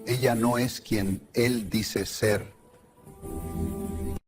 Ella no es quien él dice ser.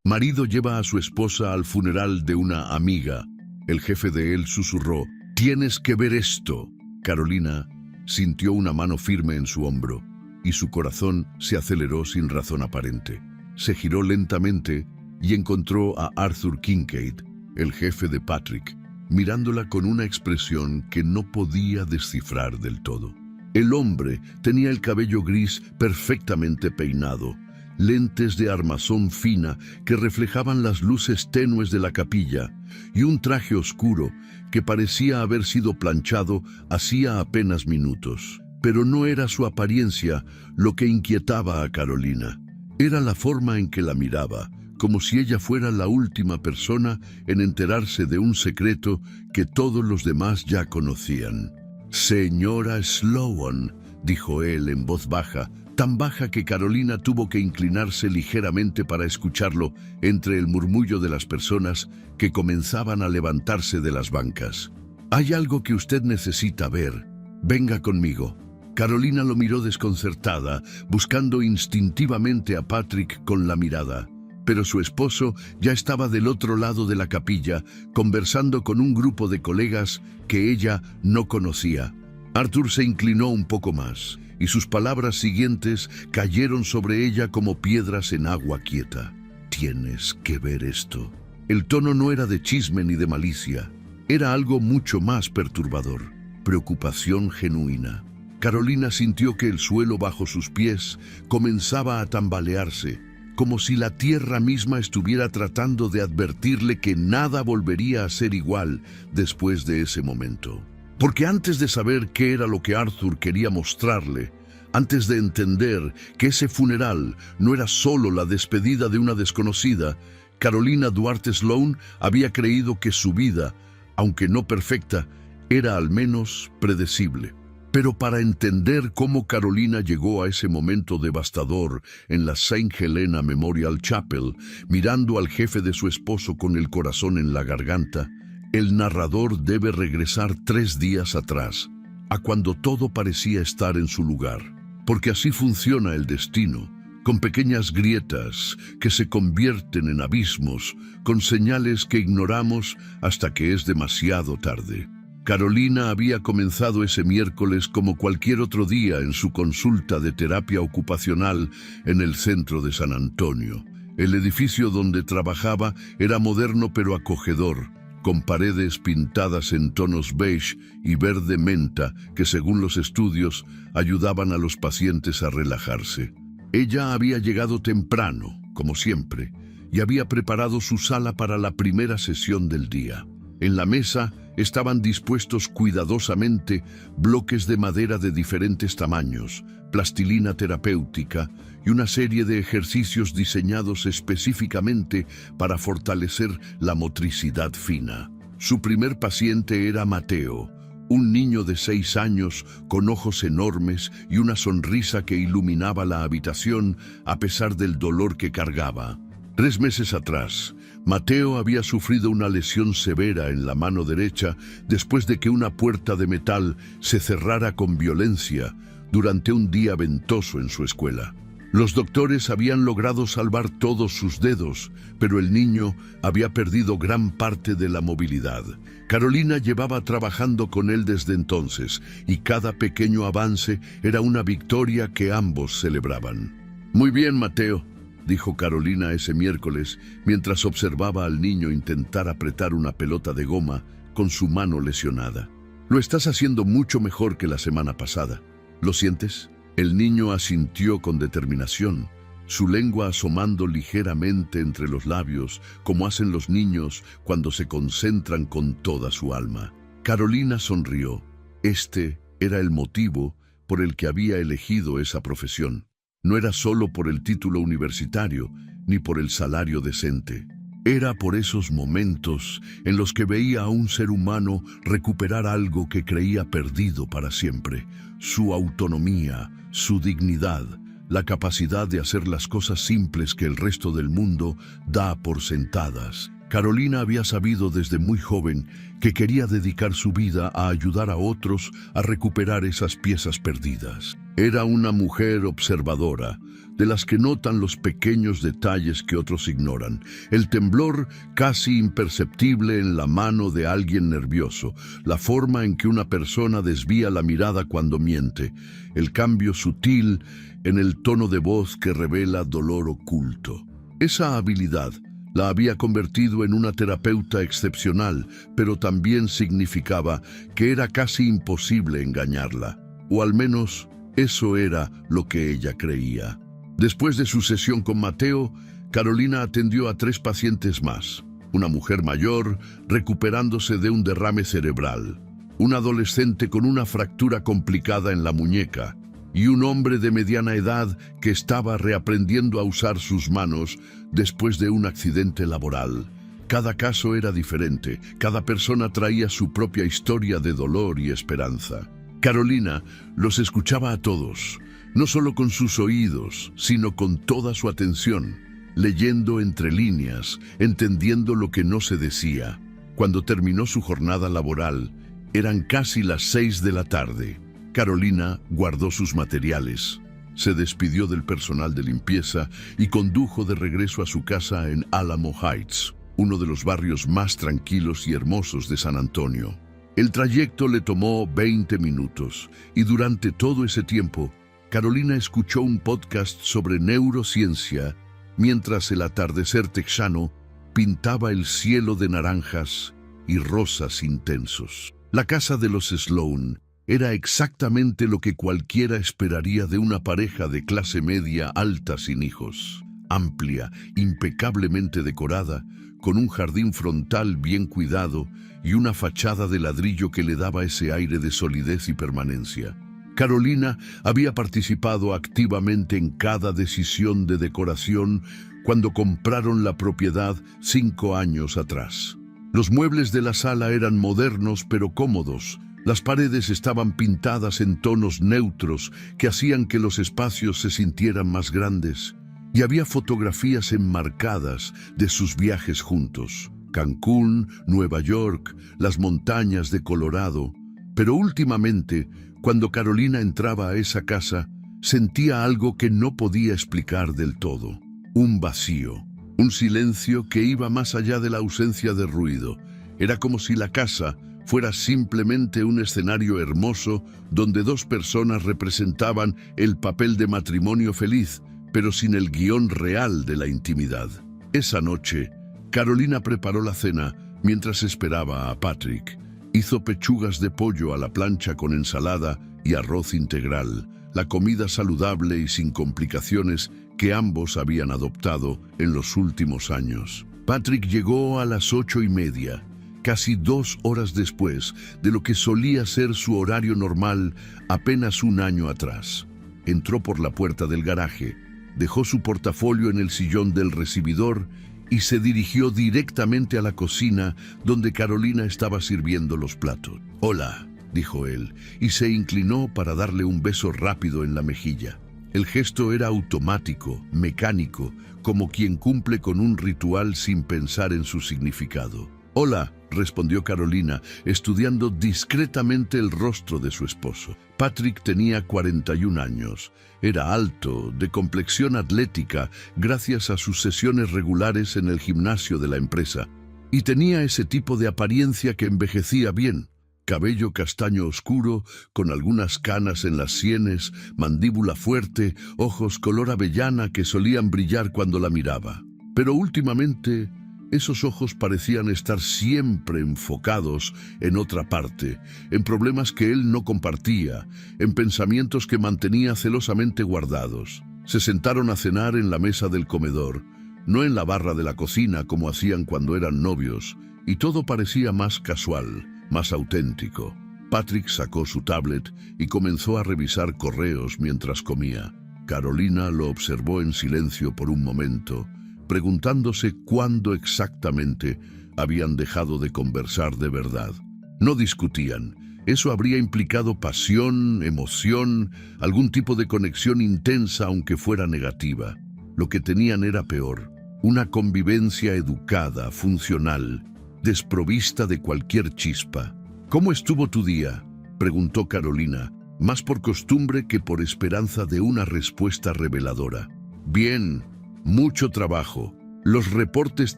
Marido lleva a su esposa al funeral de una amiga. El jefe de él susurró: «Tienes que ver esto». Carolina sintió una mano firme en su hombro y su corazón se aceleró sin razón aparente. Se giró lentamente y encontró a Arthur Kincaid, el jefe de Patrick, mirándola con una expresión que no podía descifrar del todo. El hombre tenía el cabello gris perfectamente peinado, lentes de armazón fina que reflejaban las luces tenues de la capilla y un traje oscuro que parecía haber sido planchado hacía apenas minutos. Pero no era su apariencia lo que inquietaba a Carolina. Era la forma en que la miraba, como si ella fuera la última persona en enterarse de un secreto que todos los demás ya conocían. «Señora Sloan», dijo él en voz baja, tan baja que Carolina tuvo que inclinarse ligeramente para escucharlo entre el murmullo de las personas que comenzaban a levantarse de las bancas. «Hay algo que usted necesita ver. Venga conmigo». Carolina lo miró desconcertada, buscando instintivamente a Patrick con la mirada. Pero su esposo ya estaba del otro lado de la capilla, conversando con un grupo de colegas que ella no conocía. Arthur se inclinó un poco más, y sus palabras siguientes cayeron sobre ella como piedras en agua quieta. «Tienes que ver esto». El tono no era de chisme ni de malicia. Era algo mucho más perturbador: preocupación genuina. Carolina sintió que el suelo bajo sus pies comenzaba a tambalearse, como si la tierra misma estuviera tratando de advertirle que nada volvería a ser igual después de ese momento. Porque antes de saber qué era lo que Arthur quería mostrarle, antes de entender que ese funeral no era solo la despedida de una desconocida, Carolina Duarte Sloan había creído que su vida, aunque no perfecta, era al menos predecible. Pero para entender cómo Carolina llegó a ese momento devastador en la St. Helena Memorial Chapel, mirando al jefe de su esposo con el corazón en la garganta, el narrador debe regresar 3 días atrás, a cuando todo parecía estar en su lugar. Porque así funciona el destino, con pequeñas grietas que se convierten en abismos, con señales que ignoramos hasta que es demasiado tarde. Carolina había comenzado ese miércoles como cualquier otro día en su consulta de terapia ocupacional en el centro de San Antonio. El edificio donde trabajaba era moderno pero acogedor, con paredes pintadas en tonos beige y verde menta que, según los estudios, ayudaban a los pacientes a relajarse. Ella había llegado temprano, como siempre, y había preparado su sala para la primera sesión del día. En la mesa estaban dispuestos cuidadosamente bloques de madera de diferentes tamaños, plastilina terapéutica y una serie de ejercicios diseñados específicamente para fortalecer la motricidad fina. Su primer paciente era Mateo, un niño de 6 años con ojos enormes y una sonrisa que iluminaba la habitación a pesar del dolor que cargaba. 3 meses atrás, Mateo había sufrido una lesión severa en la mano derecha después de que una puerta de metal se cerrara con violencia durante un día ventoso en su escuela. Los doctores habían logrado salvar todos sus dedos, pero el niño había perdido gran parte de la movilidad. Carolina llevaba trabajando con él desde entonces, y cada pequeño avance era una victoria que ambos celebraban. «Muy bien, Mateo», dijo Carolina ese miércoles, mientras observaba al niño intentar apretar una pelota de goma con su mano lesionada. «Lo estás haciendo mucho mejor que la semana pasada. ¿Lo sientes?». El niño asintió con determinación, su lengua asomando ligeramente entre los labios, como hacen los niños cuando se concentran con toda su alma. Carolina sonrió. Este era el motivo por el que había elegido esa profesión. No era solo por el título universitario, ni por el salario decente. Era por esos momentos en los que veía a un ser humano recuperar algo que creía perdido para siempre: su autonomía, su dignidad, la capacidad de hacer las cosas simples que el resto del mundo da por sentadas. Carolina había sabido desde muy joven que quería dedicar su vida a ayudar a otros a recuperar esas piezas perdidas. Era una mujer observadora, de las que notan los pequeños detalles que otros ignoran. El temblor casi imperceptible en la mano de alguien nervioso, la forma en que una persona desvía la mirada cuando miente, el cambio sutil en el tono de voz que revela dolor oculto. Esa habilidad la había convertido en una terapeuta excepcional, pero también significaba que era casi imposible engañarla, o al menos eso era lo que ella creía. Después de su sesión con Mateo, Carolina atendió a 3 pacientes más. Una mujer mayor recuperándose de un derrame cerebral, un adolescente con una fractura complicada en la muñeca y un hombre de mediana edad que estaba reaprendiendo a usar sus manos después de un accidente laboral. Cada caso era diferente, cada persona traía su propia historia de dolor y esperanza. Carolina los escuchaba a todos, no solo con sus oídos, sino con toda su atención, leyendo entre líneas, entendiendo lo que no se decía. Cuando terminó su jornada laboral, eran casi las 6 de la tarde. Carolina guardó sus materiales, se despidió del personal de limpieza y condujo de regreso a su casa en Alamo Heights, uno de los barrios más tranquilos y hermosos de San Antonio. El trayecto le tomó 20 minutos y durante todo ese tiempo, Carolina escuchó un podcast sobre neurociencia mientras el atardecer texano pintaba el cielo de naranjas y rosas intensos. La casa de los Sloan era exactamente lo que cualquiera esperaría de una pareja de clase media alta sin hijos. Amplia, impecablemente decorada, con un jardín frontal bien cuidado y una fachada de ladrillo que le daba ese aire de solidez y permanencia. Carolina había participado activamente en cada decisión de decoración cuando compraron la propiedad 5 años atrás. Los muebles de la sala eran modernos pero cómodos. Las paredes estaban pintadas en tonos neutros que hacían que los espacios se sintieran más grandes. Y había fotografías enmarcadas de sus viajes juntos. Cancún, Nueva York, las montañas de Colorado. Pero últimamente, cuando Carolina entraba a esa casa, sentía algo que no podía explicar del todo. Un vacío, un silencio que iba más allá de la ausencia de ruido. Era como si la casa fuera simplemente un escenario hermoso donde 2 personas representaban el papel de matrimonio feliz, pero sin el guión real de la intimidad. Esa noche, Carolina preparó la cena mientras esperaba a Patrick. Hizo pechugas de pollo a la plancha con ensalada y arroz integral, la comida saludable y sin complicaciones que ambos habían adoptado en los últimos años. Patrick llegó a las 8:30, casi 2 horas después de lo que solía ser su horario normal apenas un año atrás. Entró por la puerta del garaje, dejó su portafolio en el sillón del recibidor y se dirigió directamente a la cocina donde Carolina estaba sirviendo los platos. «Hola», dijo él, y se inclinó para darle un beso rápido en la mejilla. El gesto era automático, mecánico, como quien cumple con un ritual sin pensar en su significado. «Hola», respondió Carolina, estudiando discretamente el rostro de su esposo. Patrick tenía 41 años. Era alto, de complexión atlética, gracias a sus sesiones regulares en el gimnasio de la empresa, y tenía ese tipo de apariencia que envejecía bien. Cabello castaño oscuro, con algunas canas en las sienes, mandíbula fuerte, ojos color avellana que solían brillar cuando la miraba. Pero últimamente, esos ojos parecían estar siempre enfocados en otra parte, en problemas que él no compartía, en pensamientos que mantenía celosamente guardados. Se sentaron a cenar en la mesa del comedor, no en la barra de la cocina como hacían cuando eran novios, y todo parecía más casual, más auténtico. Patrick sacó su tablet y comenzó a revisar correos mientras comía. Carolina lo observó en silencio por un momento, preguntándose cuándo exactamente habían dejado de conversar de verdad. No discutían. Eso habría implicado pasión, emoción, algún tipo de conexión intensa aunque fuera negativa. Lo que tenían era peor. una convivencia educada, funcional, desprovista de cualquier chispa. ¿Cómo estuvo tu día?, preguntó Carolina, más por costumbre que por esperanza de una respuesta reveladora. Bien, mucho trabajo. Los reportes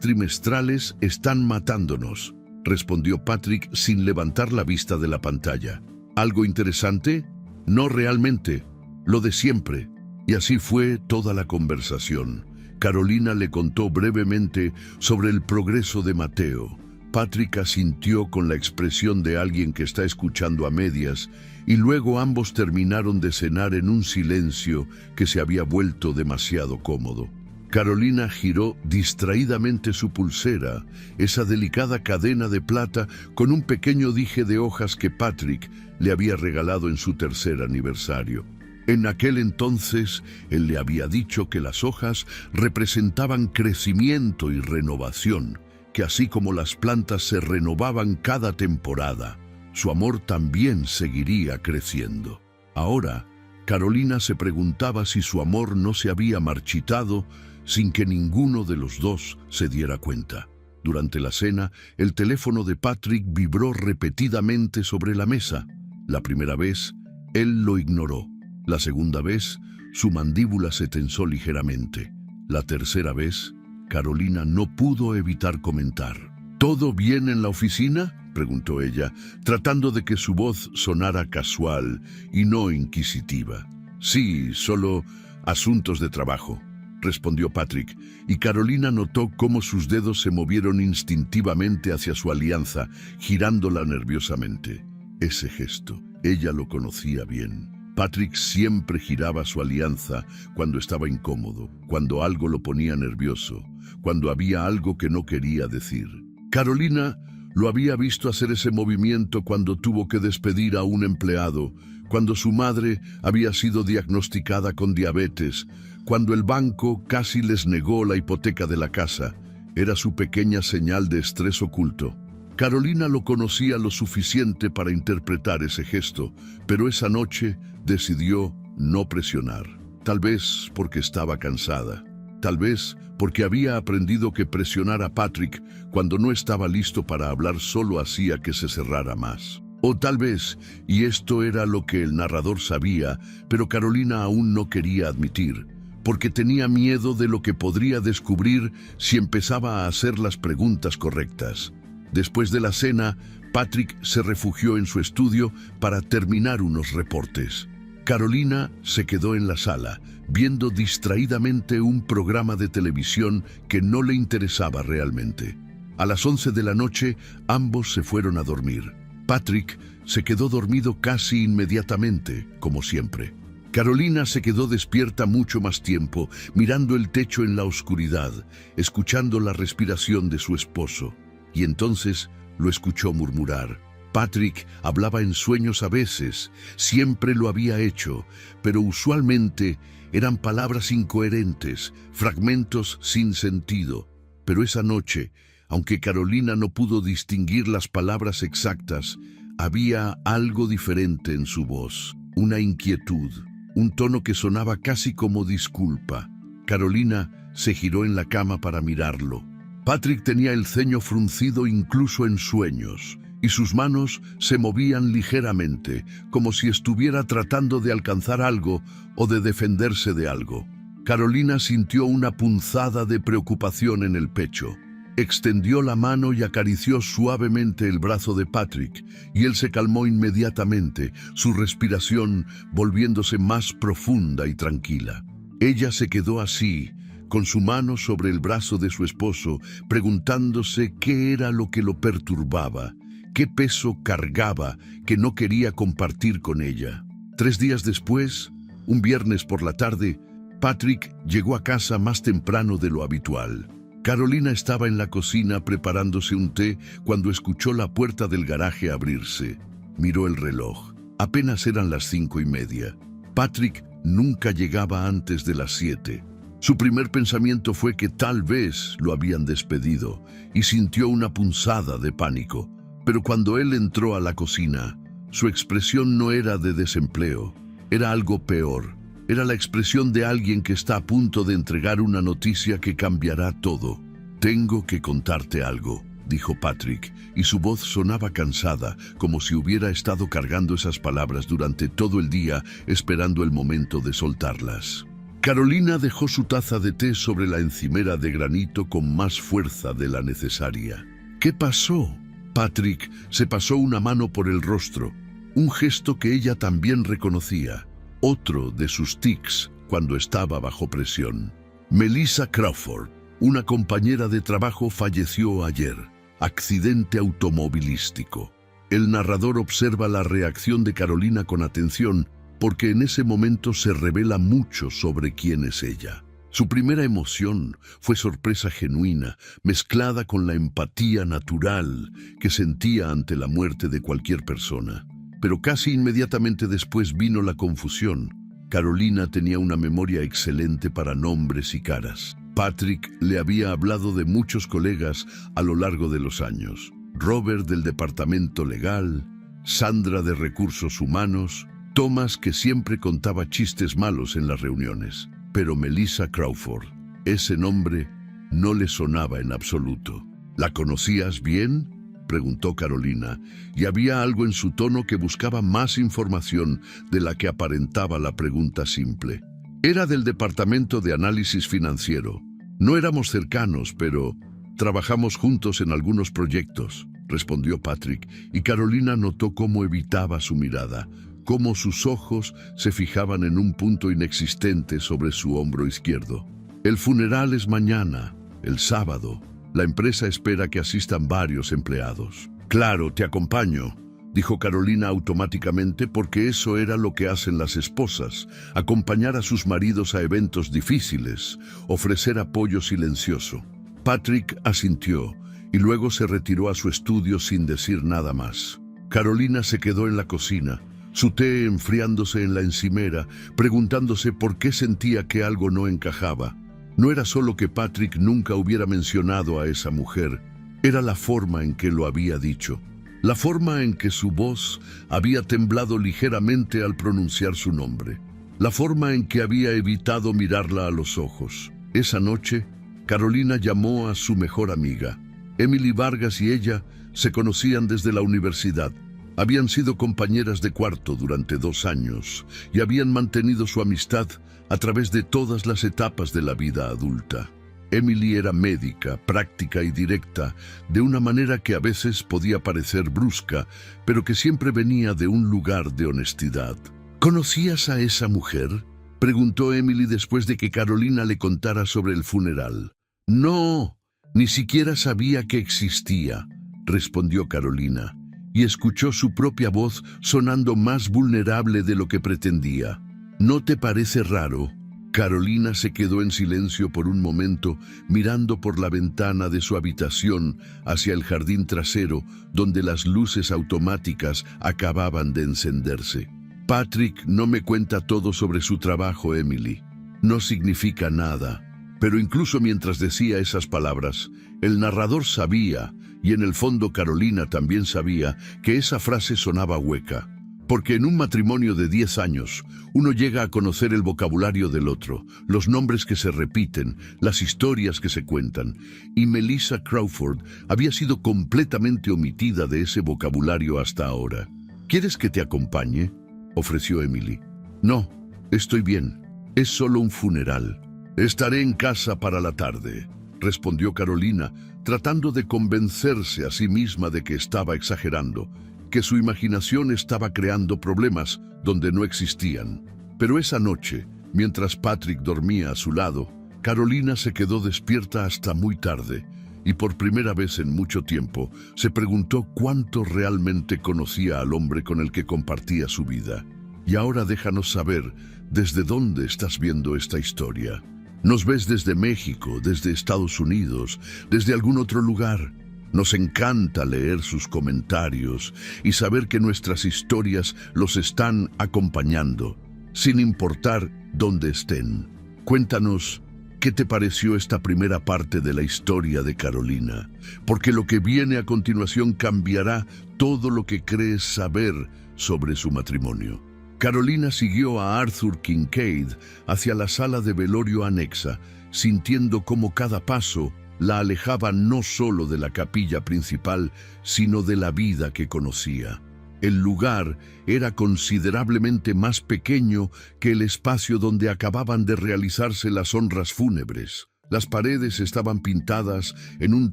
trimestrales están matándonos, respondió Patrick sin levantar la vista de la pantalla. ¿Algo interesante? No realmente, lo de siempre. Y así fue toda la conversación. Carolina le contó brevemente sobre el progreso de Mateo. Patrick asintió con la expresión de alguien que está escuchando a medias, y luego ambos terminaron de cenar en un silencio que se había vuelto demasiado cómodo. Carolina giró distraídamente su pulsera, esa delicada cadena de plata con un pequeño dije de hojas que Patrick le había regalado en su tercer aniversario. En aquel entonces, él le había dicho que las hojas representaban crecimiento y renovación, que así como las plantas se renovaban cada temporada, su amor también seguiría creciendo. Ahora, Carolina se preguntaba si su amor no se había marchitado sin que ninguno de los dos se diera cuenta. Durante la cena, el teléfono de Patrick vibró repetidamente sobre la mesa. La primera vez, él lo ignoró. La segunda vez, su mandíbula se tensó ligeramente. La tercera vez, Carolina no pudo evitar comentar. ¿Todo bien en la oficina?, preguntó ella, tratando de que su voz sonara casual y no inquisitiva. Sí, solo asuntos de trabajo, respondió Patrick, y Carolina notó cómo sus dedos se movieron instintivamente hacia su alianza, girándola nerviosamente. Ese gesto, ella lo conocía bien. Patrick siempre giraba su alianza cuando estaba incómodo, cuando algo lo ponía nervioso, cuando había algo que no quería decir. Carolina lo había visto hacer ese movimiento cuando tuvo que despedir a un empleado, cuando su madre había sido diagnosticada con diabetes, cuando el banco casi les negó la hipoteca de la casa. Era su pequeña señal de estrés oculto. Carolina lo conocía lo suficiente para interpretar ese gesto, pero esa noche decidió no presionar. Tal vez porque estaba cansada. Tal vez porque había aprendido que presionar a Patrick cuando no estaba listo para hablar solo hacía que se cerrara más. O tal vez, y esto era lo que el narrador sabía, pero Carolina aún no quería admitir, porque tenía miedo de lo que podría descubrir si empezaba a hacer las preguntas correctas. Después de la cena, Patrick se refugió en su estudio para terminar unos reportes. Carolina se quedó en la sala, viendo distraídamente un programa de televisión que no le interesaba realmente. A las 11 de la noche, ambos se fueron a dormir. Patrick se quedó dormido casi inmediatamente, como siempre. Carolina se quedó despierta mucho más tiempo, mirando el techo en la oscuridad, escuchando la respiración de su esposo. Y entonces lo escuchó murmurar. Patrick hablaba en sueños a veces, siempre lo había hecho, pero usualmente eran palabras incoherentes, fragmentos sin sentido. Pero esa noche, aunque Carolina no pudo distinguir las palabras exactas, había algo diferente en su voz, una inquietud, un tono que sonaba casi como disculpa. Carolina se giró en la cama para mirarlo. Patrick tenía el ceño fruncido incluso en sueños, y sus manos se movían ligeramente, como si estuviera tratando de alcanzar algo o de defenderse de algo. Carolina sintió una punzada de preocupación en el pecho. Extendió la mano y acarició suavemente el brazo de Patrick, y él se calmó inmediatamente, su respiración volviéndose más profunda y tranquila. Ella se quedó así, con su mano sobre el brazo de su esposo, preguntándose qué era lo que lo perturbaba, qué peso cargaba que no quería compartir con ella. 3 días después, un viernes por la tarde, Patrick llegó a casa más temprano de lo habitual. Carolina estaba en la cocina preparándose un té cuando escuchó la puerta del garaje abrirse. Miró el reloj. Apenas eran las 5:30. Patrick nunca llegaba antes de las 7. Su primer pensamiento fue que tal vez lo habían despedido y sintió una punzada de pánico. Pero cuando él entró a la cocina, su expresión no era de desempleo, era algo peor. Era la expresión de alguien que está a punto de entregar una noticia que cambiará todo. «Tengo que contarte algo», dijo Patrick, y su voz sonaba cansada, como si hubiera estado cargando esas palabras durante todo el día, esperando el momento de soltarlas. Carolina dejó su taza de té sobre la encimera de granito con más fuerza de la necesaria. «¿Qué pasó?» Patrick se pasó una mano por el rostro, un gesto que ella también reconocía, otro de sus tics cuando estaba bajo presión. Melissa Crawford, una compañera de trabajo, falleció ayer. Accidente automovilístico. El narrador observa la reacción de Carolina con atención porque en ese momento se revela mucho sobre quién es ella. Su primera emoción fue sorpresa genuina, mezclada con la empatía natural que sentía ante la muerte de cualquier persona. Pero casi inmediatamente después vino la confusión. Carolina tenía una memoria excelente para nombres y caras. Patrick le había hablado de muchos colegas a lo largo de los años. Robert del departamento legal, Sandra de recursos humanos, Thomas, que siempre contaba chistes malos en las reuniones. Pero Melissa Crawford, ese nombre no le sonaba en absoluto. ¿La conocías bien?, preguntó Carolina, y había algo en su tono que buscaba más información de la que aparentaba la pregunta simple. Era del departamento de análisis financiero. No éramos cercanos, pero trabajamos juntos en algunos proyectos, respondió Patrick, y Carolina notó cómo evitaba su mirada, cómo sus ojos se fijaban en un punto inexistente sobre su hombro izquierdo. El funeral es mañana, el sábado. La empresa espera que asistan varios empleados. Claro, te acompaño, dijo Carolina automáticamente, porque eso era lo que hacen las esposas, acompañar a sus maridos a eventos difíciles, ofrecer apoyo silencioso. Patrick asintió y luego se retiró a su estudio sin decir nada más. Carolina se quedó en la cocina, su té enfriándose en la encimera, preguntándose por qué sentía que algo no encajaba. No era solo que Patrick nunca hubiera mencionado a esa mujer, era la forma en que lo había dicho. La forma en que su voz había temblado ligeramente al pronunciar su nombre. La forma en que había evitado mirarla a los ojos. Esa noche, Carolina llamó a su mejor amiga. Emily Vargas y ella se conocían desde la universidad. Habían sido compañeras de cuarto durante 2 años y habían mantenido su amistad a través de todas las etapas de la vida adulta. Emily era médica, práctica y directa, de una manera que a veces podía parecer brusca, pero que siempre venía de un lugar de honestidad. ¿Conocías a esa mujer?, preguntó Emily después de que Carolina le contara sobre el funeral. No, ni siquiera sabía que existía, respondió Carolina, y escuchó su propia voz sonando más vulnerable de lo que pretendía. ¿No te parece raro? Carolina se quedó en silencio por un momento, mirando por la ventana de su habitación hacia el jardín trasero, donde las luces automáticas acababan de encenderse. Patrick no me cuenta todo sobre su trabajo, Emily. No significa nada. Pero incluso mientras decía esas palabras, el narrador sabía, y en el fondo Carolina también sabía, que esa frase sonaba hueca. Porque en un matrimonio de 10 años, uno llega a conocer el vocabulario del otro, los nombres que se repiten, las historias que se cuentan, y Melissa Crawford había sido completamente omitida de ese vocabulario hasta ahora. ¿Quieres que te acompañe?, ofreció Emily. No, estoy bien. Es solo un funeral. Estaré en casa para la tarde, respondió Carolina, tratando de convencerse a sí misma de que estaba exagerando, que su imaginación estaba creando problemas donde no existían. Pero esa noche, mientras Patrick dormía a su lado, Carolina se quedó despierta hasta muy tarde y por primera vez en mucho tiempo se preguntó cuánto realmente conocía al hombre con el que compartía su vida. Y ahora déjanos saber desde dónde estás viendo esta historia. ¿Nos ves desde México, desde Estados Unidos, desde algún otro lugar? Nos encanta leer sus comentarios y saber que nuestras historias los están acompañando, sin importar dónde estén. Cuéntanos, ¿qué te pareció esta primera parte de la historia de Carolina? Porque lo que viene a continuación cambiará todo lo que crees saber sobre su matrimonio. Carolina siguió a Arthur Kincaid hacia la sala de velorio anexa, sintiendo cómo cada paso la alejaba no solo de la capilla principal, sino de la vida que conocía. El lugar era considerablemente más pequeño que el espacio donde acababan de realizarse las honras fúnebres. Las paredes estaban pintadas en un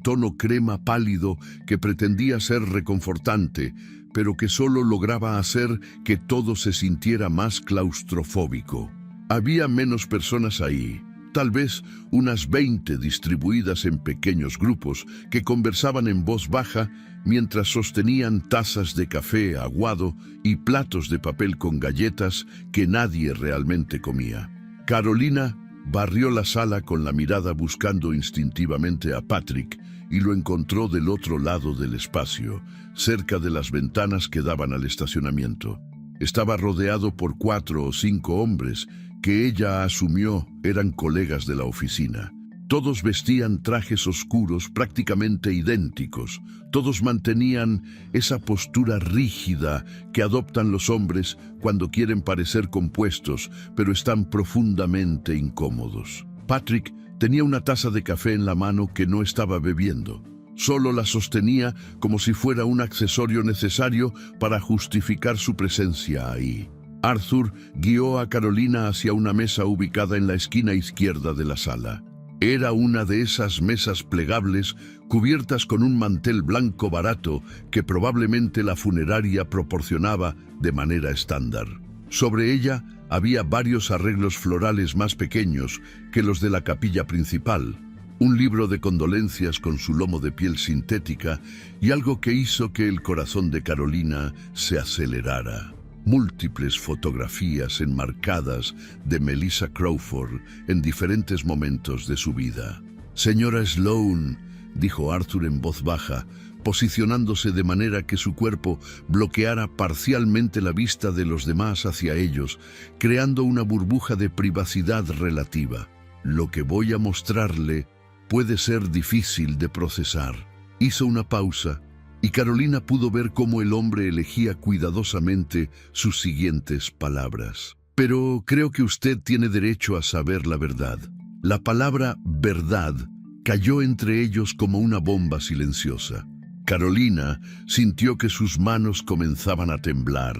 tono crema pálido que pretendía ser reconfortante, pero que solo lograba hacer que todo se sintiera más claustrofóbico. Había menos personas ahí, tal vez unas 20 distribuidas en pequeños grupos que conversaban en voz baja mientras sostenían tazas de café aguado y platos de papel con galletas que nadie realmente comía. Carolina barrió la sala con la mirada buscando instintivamente a Patrick y lo encontró del otro lado del espacio, cerca de las ventanas que daban al estacionamiento. Estaba rodeado por 4 o 5 hombres que ella asumió eran colegas de la oficina. Todos vestían trajes oscuros prácticamente idénticos. Todos mantenían esa postura rígida que adoptan los hombres cuando quieren parecer compuestos, pero están profundamente incómodos. Patrick tenía una taza de café en la mano que no estaba bebiendo. Solo la sostenía como si fuera un accesorio necesario para justificar su presencia ahí. Arthur guió a Carolina hacia una mesa ubicada en la esquina izquierda de la sala. Era una de esas mesas plegables cubiertas con un mantel blanco barato que probablemente la funeraria proporcionaba de manera estándar. Sobre ella había varios arreglos florales más pequeños que los de la capilla principal, un libro de condolencias con su lomo de piel sintética y algo que hizo que el corazón de Carolina se acelerara. Múltiples fotografías enmarcadas de Melissa Crawford en diferentes momentos de su vida. «Señora Sloane», dijo Arthur en voz baja, posicionándose de manera que su cuerpo bloqueara parcialmente la vista de los demás hacia ellos, creando una burbuja de privacidad relativa. «Lo que voy a mostrarle puede ser difícil de procesar». Hizo una pausa y Carolina pudo ver cómo el hombre elegía cuidadosamente sus siguientes palabras. «Pero creo que usted tiene derecho a saber la verdad». La palabra «verdad» cayó entre ellos como una bomba silenciosa. Carolina sintió que sus manos comenzaban a temblar,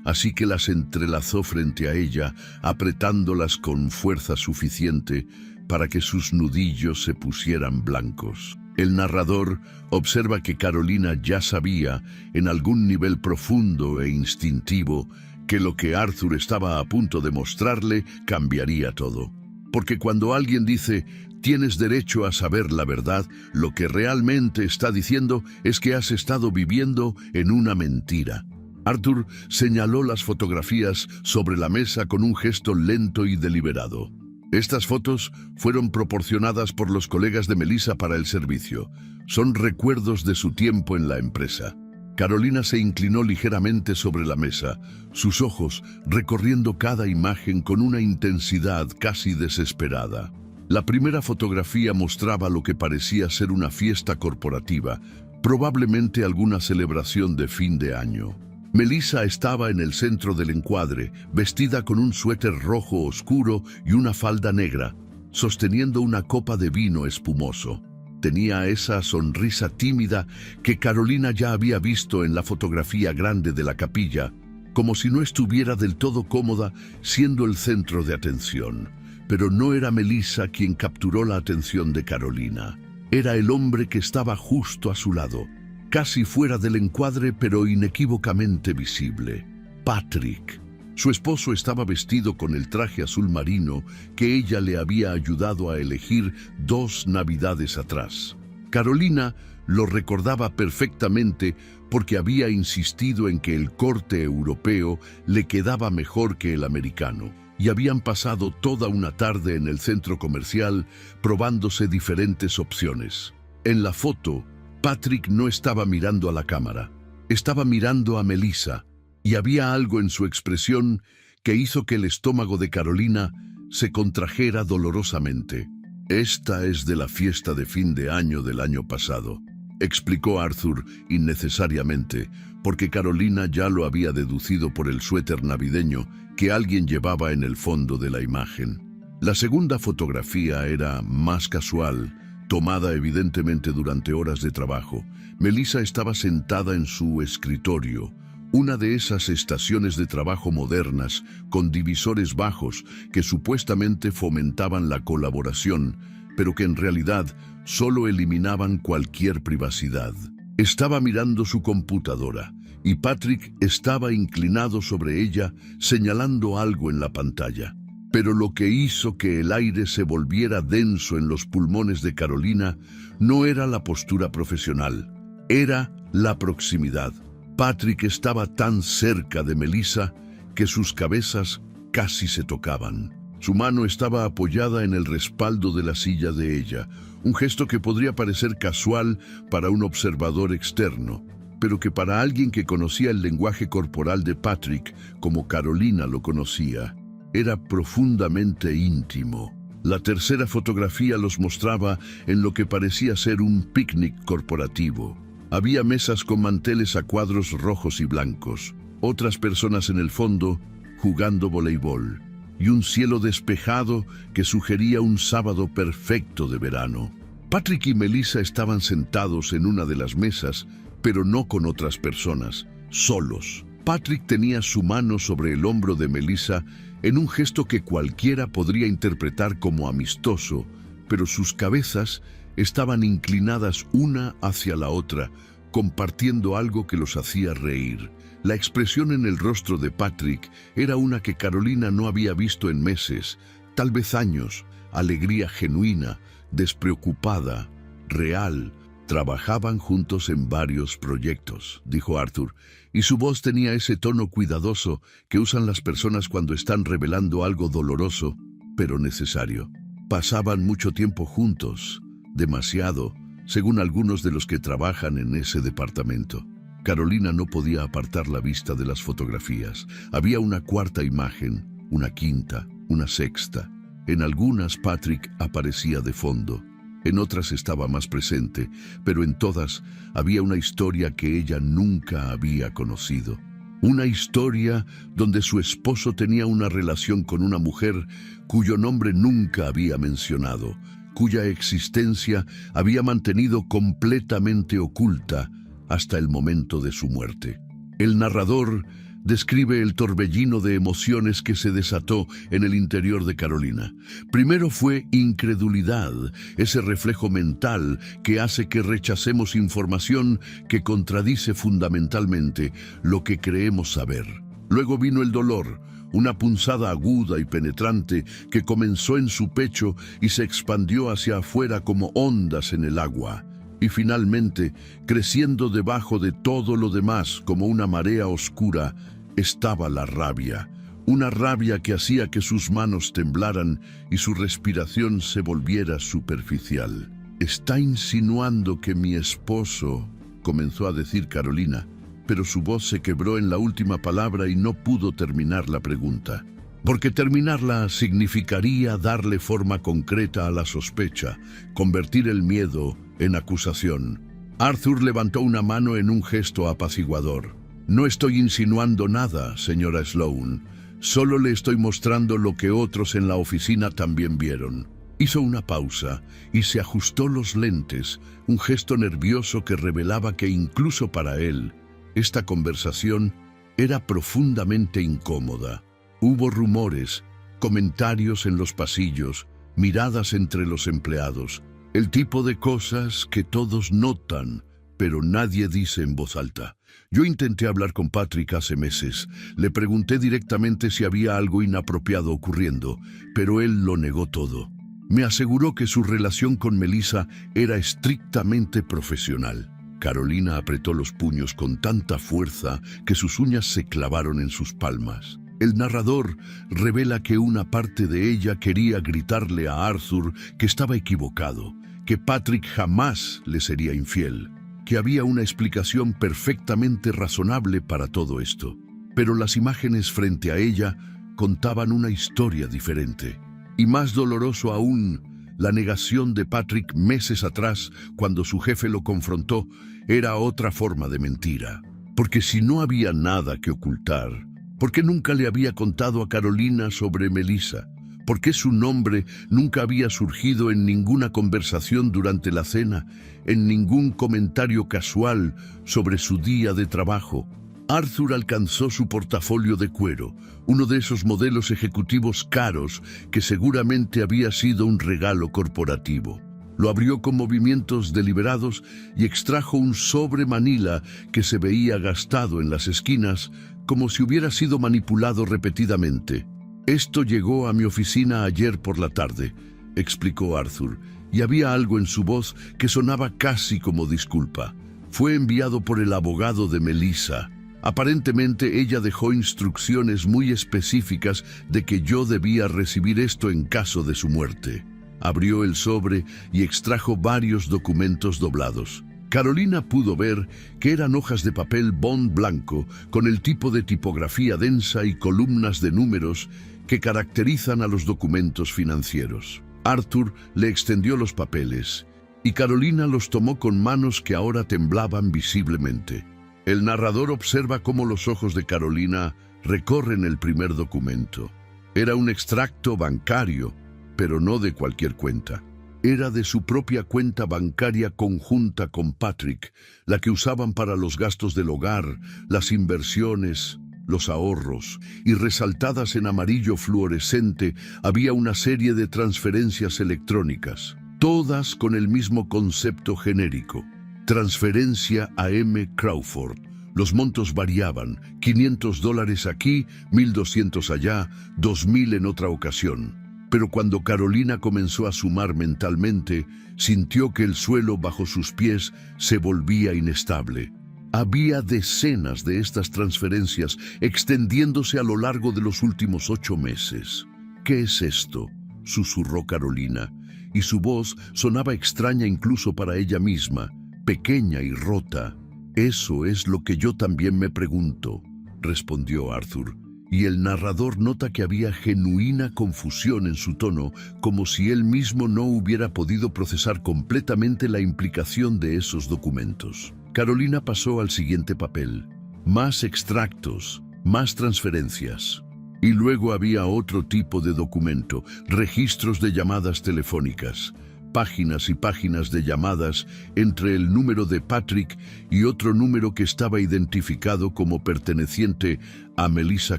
así que las entrelazó frente a ella, apretándolas con fuerza suficiente para que sus nudillos se pusieran blancos. El narrador observa que Carolina ya sabía, en algún nivel profundo e instintivo, que lo que Arthur estaba a punto de mostrarle cambiaría todo. Porque cuando alguien dice, tienes derecho a saber la verdad, lo que realmente está diciendo es que has estado viviendo en una mentira. Arthur señaló las fotografías sobre la mesa con un gesto lento y deliberado. Estas fotos fueron proporcionadas por los colegas de Melissa para el servicio. Son recuerdos de su tiempo en la empresa. Carolina se inclinó ligeramente sobre la mesa, sus ojos recorriendo cada imagen con una intensidad casi desesperada. La primera fotografía mostraba lo que parecía ser una fiesta corporativa, probablemente alguna celebración de fin de año. Melissa estaba en el centro del encuadre, vestida con un suéter rojo oscuro y una falda negra, sosteniendo una copa de vino espumoso. Tenía esa sonrisa tímida que Carolina ya había visto en la fotografía grande de la capilla, como si no estuviera del todo cómoda siendo el centro de atención. Pero no era Melissa quien capturó la atención de Carolina. Era el hombre que estaba justo a su lado, casi fuera del encuadre pero inequívocamente visible. Patrick. Su esposo estaba vestido con el traje azul marino que ella le había ayudado a elegir 2 navidades atrás. Carolina lo recordaba perfectamente porque había insistido en que el corte europeo le quedaba mejor que el americano, y habían pasado toda una tarde en el centro comercial probándose diferentes opciones. En la foto, Patrick no estaba mirando a la cámara, estaba mirando a Melissa, y había algo en su expresión que hizo que el estómago de Carolina se contrajera dolorosamente. «Esta es de la fiesta de fin de año del año pasado», explicó Arthur innecesariamente, porque Carolina ya lo había deducido por el suéter navideño que alguien llevaba en el fondo de la imagen. La segunda fotografía era más casual, tomada evidentemente durante horas de trabajo. Melissa estaba sentada en su escritorio, una de esas estaciones de trabajo modernas con divisores bajos que supuestamente fomentaban la colaboración, pero que en realidad solo eliminaban cualquier privacidad. Estaba mirando su computadora y Patrick estaba inclinado sobre ella, señalando algo en la pantalla. Pero lo que hizo que el aire se volviera denso en los pulmones de Carolina no era la postura profesional, era la proximidad. Patrick estaba tan cerca de Melissa que sus cabezas casi se tocaban. Su mano estaba apoyada en el respaldo de la silla de ella, un gesto que podría parecer casual para un observador externo, pero que para alguien que conocía el lenguaje corporal de Patrick, como Carolina lo conocía, era profundamente íntimo. La tercera fotografía los mostraba en lo que parecía ser un picnic corporativo. Había mesas con manteles a cuadros rojos y blancos, otras personas en el fondo jugando voleibol, y un cielo despejado que sugería un sábado perfecto de verano. Patrick y Melissa estaban sentados en una de las mesas, pero no con otras personas, solos. Patrick tenía su mano sobre el hombro de Melissa en un gesto que cualquiera podría interpretar como amistoso, pero sus cabezas estaban inclinadas una hacia la otra, compartiendo algo que los hacía reír. La expresión en el rostro de Patrick era una que Carolina no había visto en meses, tal vez años, alegría genuina, despreocupada, real. Trabajaban juntos en varios proyectos, dijo Arthur, y su voz tenía ese tono cuidadoso que usan las personas cuando están revelando algo doloroso, pero necesario. Pasaban mucho tiempo juntos, demasiado, según algunos de los que trabajan en ese departamento. Carolina no podía apartar la vista de las fotografías. Había una cuarta imagen, una quinta, una sexta. En algunas Patrick aparecía de fondo. En otras estaba más presente, pero en todas había una historia que ella nunca había conocido. Una historia donde su esposo tenía una relación con una mujer cuyo nombre nunca había mencionado, cuya existencia había mantenido completamente oculta hasta el momento de su muerte. El narrador describe el torbellino de emociones que se desató en el interior de Carolina. Primero fue incredulidad, ese reflejo mental que hace que rechacemos información que contradice fundamentalmente lo que creemos saber. Luego vino el dolor, una punzada aguda y penetrante que comenzó en su pecho y se expandió hacia afuera como ondas en el agua. Y finalmente, creciendo debajo de todo lo demás como una marea oscura, estaba la rabia, una rabia que hacía que sus manos temblaran y su respiración se volviera superficial. «Está insinuando que mi esposo», comenzó a decir Carolina, pero su voz se quebró en la última palabra y no pudo terminar la pregunta. Porque terminarla significaría darle forma concreta a la sospecha, convertir el miedo en acusación. Arthur levantó una mano en un gesto apaciguador. «No estoy insinuando nada, señora Sloan. Solo le estoy mostrando lo que otros en la oficina también vieron». Hizo una pausa y se ajustó los lentes, un gesto nervioso que revelaba que incluso para él, esta conversación era profundamente incómoda. Hubo rumores, comentarios en los pasillos, miradas entre los empleados, el tipo de cosas que todos notan, pero nadie dice en voz alta. Yo intenté hablar con Patrick hace meses. Le pregunté directamente si había algo inapropiado ocurriendo, pero él lo negó todo. Me aseguró que su relación con Melissa era estrictamente profesional. Carolina apretó los puños con tanta fuerza que sus uñas se clavaron en sus palmas. El narrador revela que una parte de ella quería gritarle a Arthur que estaba equivocado, que Patrick jamás le sería infiel, que había una explicación perfectamente razonable para todo esto. Pero las imágenes frente a ella contaban una historia diferente. Y más doloroso aún, la negación de Patrick meses atrás, cuando su jefe lo confrontó, era otra forma de mentira. Porque si no había nada que ocultar, ¿por qué nunca le había contado a Carolina sobre Melissa? ¿Por qué su nombre nunca había surgido en ninguna conversación durante la cena, en ningún comentario casual sobre su día de trabajo? Arthur alcanzó su portafolio de cuero, uno de esos modelos ejecutivos caros que seguramente había sido un regalo corporativo. Lo abrió con movimientos deliberados y extrajo un sobre manila que se veía gastado en las esquinas, como si hubiera sido manipulado repetidamente. «Esto llegó a mi oficina ayer por la tarde», explicó Arthur, y había algo en su voz que sonaba casi como disculpa. «Fue enviado por el abogado de Melissa. Aparentemente ella dejó instrucciones muy específicas de que yo debía recibir esto en caso de su muerte». Abrió el sobre y extrajo varios documentos doblados. Carolina pudo ver que eran hojas de papel bond blanco con el tipo de tipografía densa y columnas de números que caracterizan a los documentos financieros. Arthur le extendió los papeles y Carolina los tomó con manos que ahora temblaban visiblemente. El narrador observa cómo los ojos de Carolina recorren el primer documento. Era un extracto bancario, pero no de cualquier cuenta. Era de su propia cuenta bancaria conjunta con Patrick, la que usaban para los gastos del hogar, las inversiones, los ahorros, y resaltadas en amarillo fluorescente había una serie de transferencias electrónicas, todas con el mismo concepto genérico: transferencia a M. Crawford. Los montos variaban: $500 aquí, 1.200 allá, 2.000 en otra ocasión. Pero cuando Carolina comenzó a sumar mentalmente, sintió que el suelo bajo sus pies se volvía inestable. Había decenas de estas transferencias extendiéndose a lo largo de los últimos 8 meses. «¿Qué es esto?», susurró Carolina, y su voz sonaba extraña incluso para ella misma, pequeña y rota. «Eso es lo que yo también me pregunto», respondió Arthur. Y el narrador nota que había genuina confusión en su tono, como si él mismo no hubiera podido procesar completamente la implicación de esos documentos. Carolina pasó al siguiente papel. Más extractos, más transferencias. Y luego había otro tipo de documento: registros de llamadas telefónicas. Páginas y páginas de llamadas entre el número de Patrick y otro número que estaba identificado como perteneciente a Melissa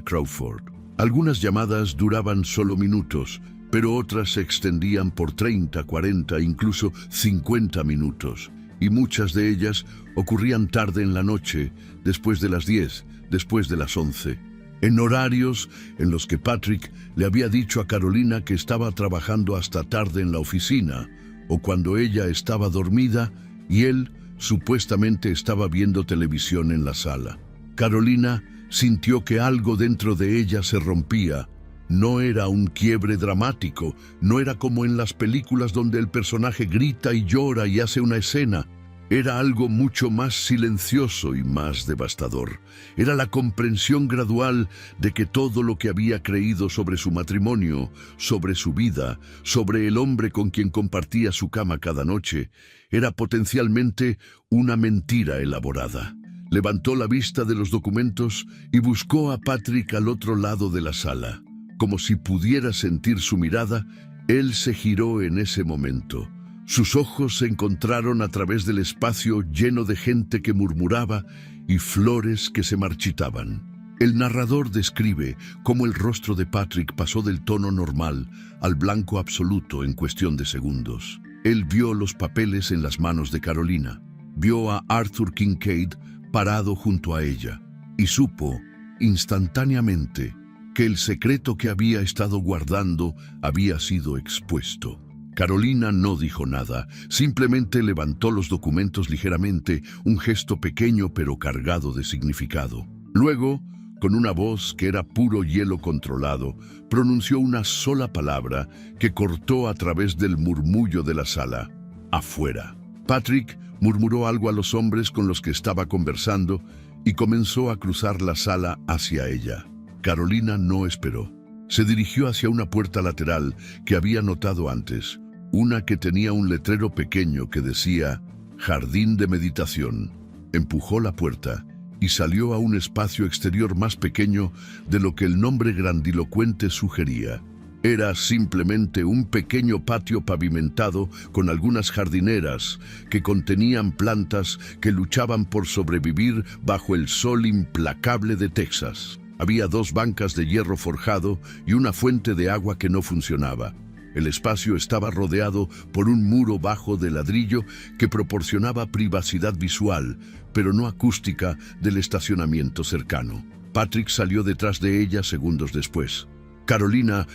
Crawford. Algunas llamadas duraban solo minutos, pero otras se extendían por 30, 40, incluso 50 minutos. Y muchas de ellas ocurrían tarde en la noche, después de las 10, después de las 11. En horarios en los que Patrick le había dicho a Carolina que estaba trabajando hasta tarde en la oficina, o cuando ella estaba dormida y él supuestamente estaba viendo televisión en la sala. Carolina sintió que algo dentro de ella se rompía. No era un quiebre dramático, no era como en las películas donde el personaje grita y llora y hace una escena. Era algo mucho más silencioso y más devastador. Era la comprensión gradual de que todo lo que había creído sobre su matrimonio, sobre su vida, sobre el hombre con quien compartía su cama cada noche, era potencialmente una mentira elaborada. Levantó la vista de los documentos y buscó a Patrick al otro lado de la sala. Como si pudiera sentir su mirada, él se giró en ese momento. Sus ojos se encontraron a través del espacio lleno de gente que murmuraba y flores que se marchitaban. El narrador describe cómo el rostro de Patrick pasó del tono normal al blanco absoluto en cuestión de segundos. Él vio los papeles en las manos de Carolina, vio a Arthur Kincaid parado junto a ella y supo instantáneamente que el secreto que había estado guardando había sido expuesto. Carolina no dijo nada, simplemente levantó los documentos ligeramente, un gesto pequeño pero cargado de significado. Luego, con una voz que era puro hielo controlado, pronunció una sola palabra que cortó a través del murmullo de la sala: «Afuera». Patrick murmuró algo a los hombres con los que estaba conversando y comenzó a cruzar la sala hacia ella. Carolina no esperó. Se dirigió hacia una puerta lateral que había notado antes, una que tenía un letrero pequeño que decía «Jardín de meditación». Empujó la puerta y salió a un espacio exterior más pequeño de lo que el nombre grandilocuente sugería. Era simplemente un pequeño patio pavimentado con algunas jardineras que contenían plantas que luchaban por sobrevivir bajo el sol implacable de Texas. Había 2 bancas de hierro forjado y una fuente de agua que no funcionaba. El espacio estaba rodeado por un muro bajo de ladrillo que proporcionaba privacidad visual, pero no acústica, del estacionamiento cercano. Patrick salió detrás de ella segundos después. «Carolina,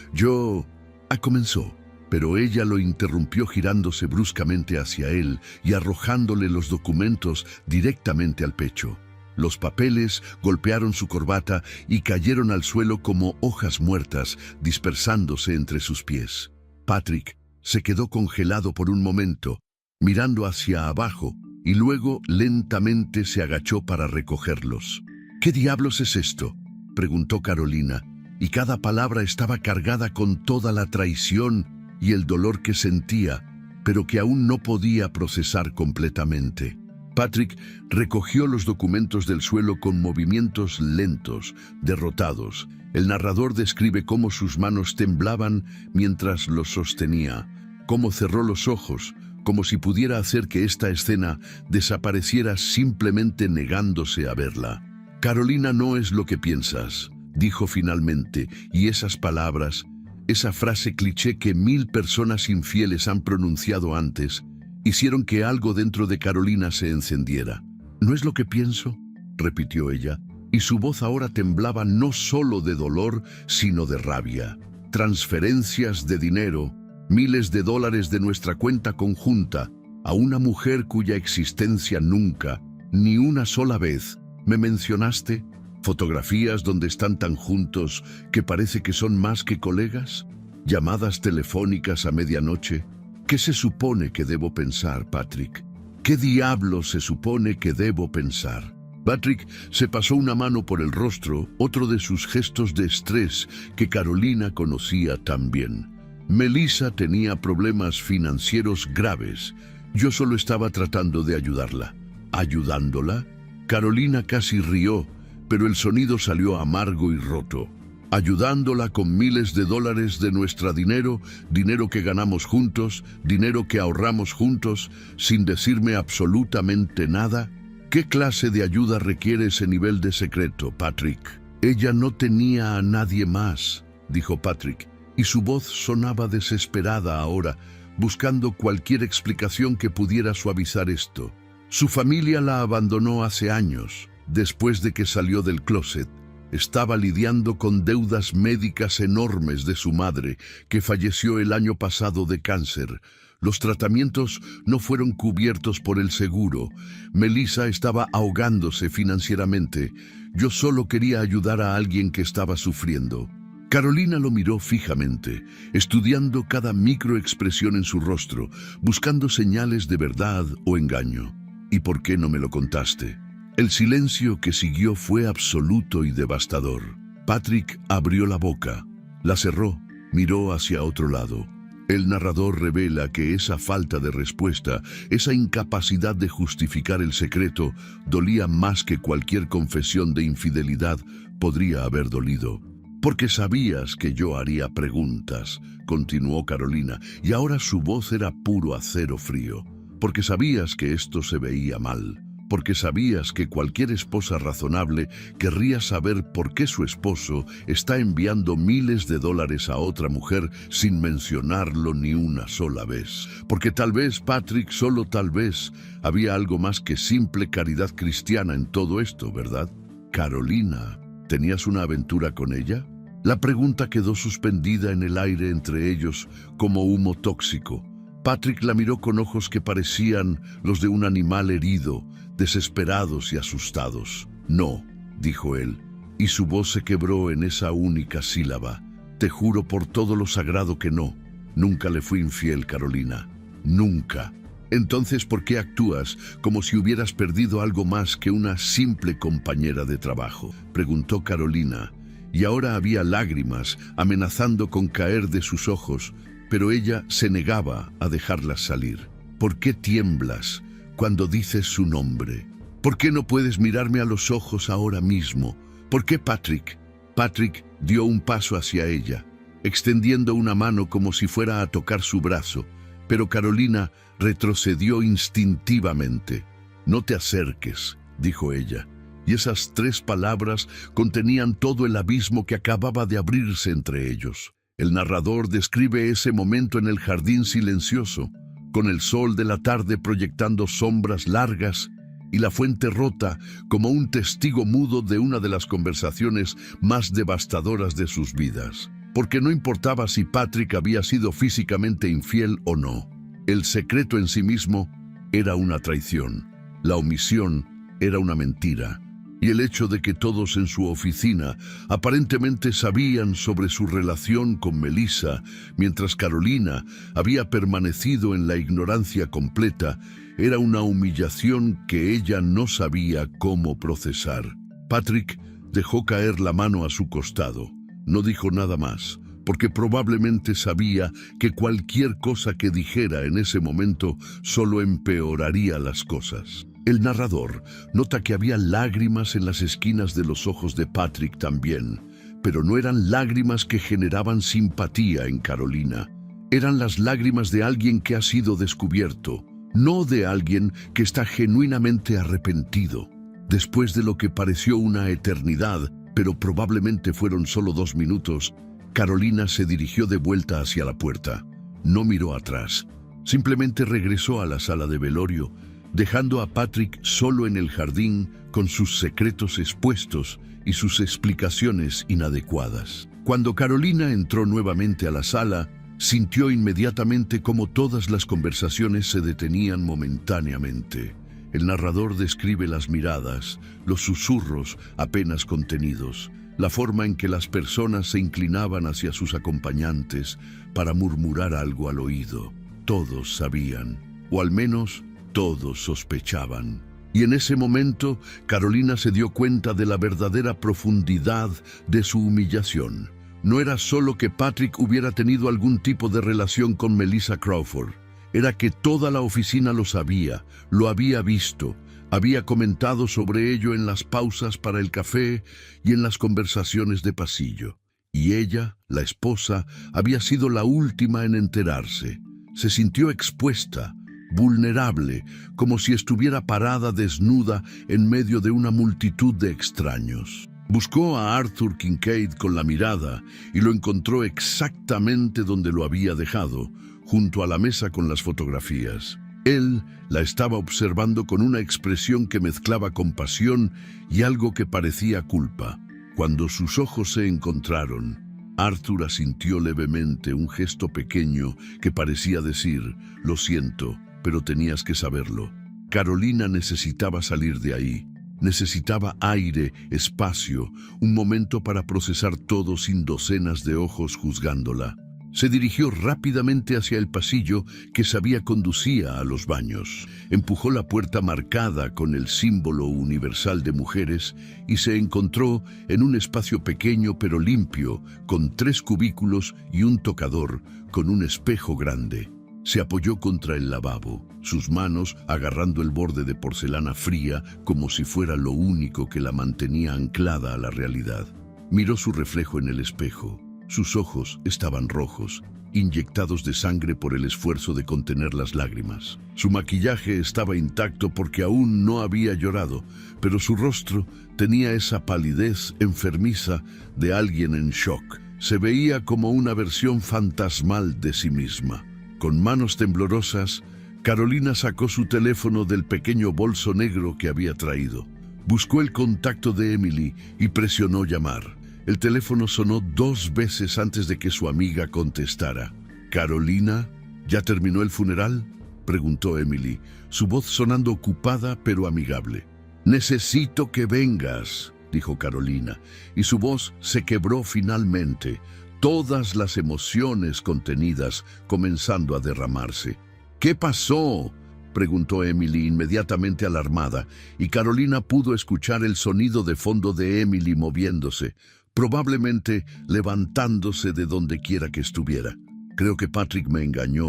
comenzó, pero ella lo interrumpió girándose bruscamente hacia él y arrojándole los documentos directamente al pecho. Los papeles golpearon su corbata y cayeron al suelo como hojas muertas, dispersándose entre sus pies. Patrick se quedó congelado por un momento, mirando hacia abajo, y luego lentamente se agachó para recogerlos. «¿Qué diablos es esto?», preguntó Carolina, y cada palabra estaba cargada con toda la traición y el dolor que sentía, pero que aún no podía procesar completamente. Patrick recogió los documentos del suelo con movimientos lentos, derrotados. El narrador describe cómo sus manos temblaban mientras los sostenía, cómo cerró los ojos, como si pudiera hacer que esta escena desapareciera simplemente negándose a verla. «Carolina no es lo que piensas», dijo finalmente, y esas palabras, esa frase cliché que 1000 personas infieles han pronunciado antes, hicieron que algo dentro de Carolina se encendiera. «¿No es lo que pienso?», repitió ella, y su voz ahora temblaba no solo de dolor, sino de rabia. «Transferencias de dinero, miles de dólares de nuestra cuenta conjunta, a una mujer cuya existencia nunca, ni una sola vez, me mencionaste. Fotografías donde están tan juntos que parece que son más que colegas. Llamadas telefónicas a medianoche. ¿Qué se supone que debo pensar, Patrick? ¿Qué diablos se supone que debo pensar?» Patrick se pasó una mano por el rostro, otro de sus gestos de estrés que Carolina conocía tan bien. «Melissa tenía problemas financieros graves. Yo solo estaba tratando de ayudarla». «¿Ayudándola?». Carolina casi rió, pero el sonido salió amargo y roto. «Ayudándola con miles de dólares de nuestro dinero, dinero que ganamos juntos, dinero que ahorramos juntos, sin decirme absolutamente nada. ¿Qué clase de ayuda requiere ese nivel de secreto, Patrick?». «Ella no tenía a nadie más», dijo Patrick, y su voz sonaba desesperada ahora, buscando cualquier explicación que pudiera suavizar esto. «Su familia la abandonó hace años, después de que salió del closet. Estaba lidiando con deudas médicas enormes de su madre, que falleció el año pasado de cáncer. Los tratamientos no fueron cubiertos por el seguro. Melissa estaba ahogándose financieramente. Yo solo quería ayudar a alguien que estaba sufriendo». Carolina lo miró fijamente, estudiando cada microexpresión en su rostro, buscando señales de verdad o engaño. «¿Y por qué no me lo contaste?». El silencio que siguió fue absoluto y devastador. Patrick abrió la boca, la cerró, miró hacia otro lado. El narrador revela que esa falta de respuesta, esa incapacidad de justificar el secreto, dolía más que cualquier confesión de infidelidad podría haber dolido. «Porque sabías que yo haría preguntas», continuó Carolina, y ahora su voz era puro acero frío. «Porque sabías que esto se veía mal. Porque sabías que cualquier esposa razonable querría saber por qué su esposo está enviando miles de dólares a otra mujer sin mencionarlo ni una sola vez. Porque tal vez, Patrick, solo tal vez, había algo más que simple caridad cristiana en todo esto, ¿verdad? Carolina, ¿tenías una aventura con ella?». La pregunta quedó suspendida en el aire entre ellos como humo tóxico. Patrick la miró con ojos que parecían los de un animal herido, desesperados y asustados. «No», dijo él, y su voz se quebró en esa única sílaba. «Te juro por todo lo sagrado que no. Nunca le fui infiel, Carolina. Nunca». «Entonces, ¿por qué actúas como si hubieras perdido algo más que una simple compañera de trabajo?», preguntó Carolina, y ahora había lágrimas amenazando con caer de sus ojos, pero ella se negaba a dejarlas salir. «¿Por qué tiemblas cuando dices su nombre?». ¿Por qué no puedes mirarme a los ojos ahora mismo? ¿Por qué, Patrick? Patrick dio un paso hacia ella, extendiendo una mano como si fuera a tocar su brazo, pero Carolina retrocedió instintivamente. «No te acerques», dijo ella, y esas 3 palabras contenían todo el abismo que acababa de abrirse entre ellos. El narrador describe ese momento en el jardín silencioso, con el sol de la tarde proyectando sombras largas y la fuente rota como un testigo mudo de una de las conversaciones más devastadoras de sus vidas. Porque no importaba si Patrick había sido físicamente infiel o no. El secreto en sí mismo era una traición. La omisión era una mentira. Y el hecho de que todos en su oficina aparentemente sabían sobre su relación con Melissa, mientras Carolina había permanecido en la ignorancia completa, era una humillación que ella no sabía cómo procesar. Patrick dejó caer la mano a su costado. No dijo nada más, porque probablemente sabía que cualquier cosa que dijera en ese momento solo empeoraría las cosas. El narrador nota que había lágrimas en las esquinas de los ojos de Patrick también, pero no eran lágrimas que generaban simpatía en Carolina. Eran las lágrimas de alguien que ha sido descubierto, no de alguien que está genuinamente arrepentido. Después de lo que pareció una eternidad, pero probablemente fueron solo 2 minutos, Carolina se dirigió de vuelta hacia la puerta. No miró atrás. Simplemente regresó a la sala de velorio, dejando a Patrick solo en el jardín con sus secretos expuestos y sus explicaciones inadecuadas. Cuando Carolina entró nuevamente a la sala, sintió inmediatamente cómo todas las conversaciones se detenían momentáneamente. El narrador describe las miradas, los susurros apenas contenidos, la forma en que las personas se inclinaban hacia sus acompañantes para murmurar algo al oído. Todos sabían, o al menos todos sospechaban. Y en ese momento, Carolina se dio cuenta de la verdadera profundidad de su humillación. No era solo que Patrick hubiera tenido algún tipo de relación con Melissa Crawford. Era que toda la oficina lo sabía, lo había visto, había comentado sobre ello en las pausas para el café y en las conversaciones de pasillo. Y ella, la esposa, había sido la última en enterarse. Se sintió expuesta, vulnerable, como si estuviera parada desnuda en medio de una multitud de extraños. Buscó a Arthur Kincaid con la mirada y lo encontró exactamente donde lo había dejado, junto a la mesa con las fotografías. Él la estaba observando con una expresión que mezclaba compasión y algo que parecía culpa. Cuando sus ojos se encontraron, Arthur asintió levemente, un gesto pequeño que parecía decir: «Lo siento, pero tenías que saberlo». Carolina necesitaba salir de ahí. Necesitaba aire, espacio, un momento para procesar todo sin docenas de ojos juzgándola. Se dirigió rápidamente hacia el pasillo que sabía conducía a los baños. Empujó la puerta marcada con el símbolo universal de mujeres y se encontró en un espacio pequeño pero limpio, con 3 cubículos y un tocador, con un espejo grande. Se apoyó contra el lavabo, sus manos agarrando el borde de porcelana fría como si fuera lo único que la mantenía anclada a la realidad. Miró su reflejo en el espejo. Sus ojos estaban rojos, inyectados de sangre por el esfuerzo de contener las lágrimas. Su maquillaje estaba intacto porque aún no había llorado, pero su rostro tenía esa palidez enfermiza de alguien en shock. Se veía como una versión fantasmal de sí misma. Con manos temblorosas, Carolina sacó su teléfono del pequeño bolso negro que había traído. Buscó el contacto de Emily y presionó llamar. El teléfono sonó 2 veces antes de que su amiga contestara. «Carolina, ¿ya terminó el funeral?», preguntó Emily, su voz sonando ocupada pero amigable. «Necesito que vengas», dijo Carolina, y su voz se quebró finalmente, todas las emociones contenidas comenzando a derramarse. «¿Qué pasó?», preguntó Emily inmediatamente alarmada, y Carolina pudo escuchar el sonido de fondo de Emily moviéndose, probablemente levantándose de donde quiera que estuviera. «Creo que Patrick me engañó,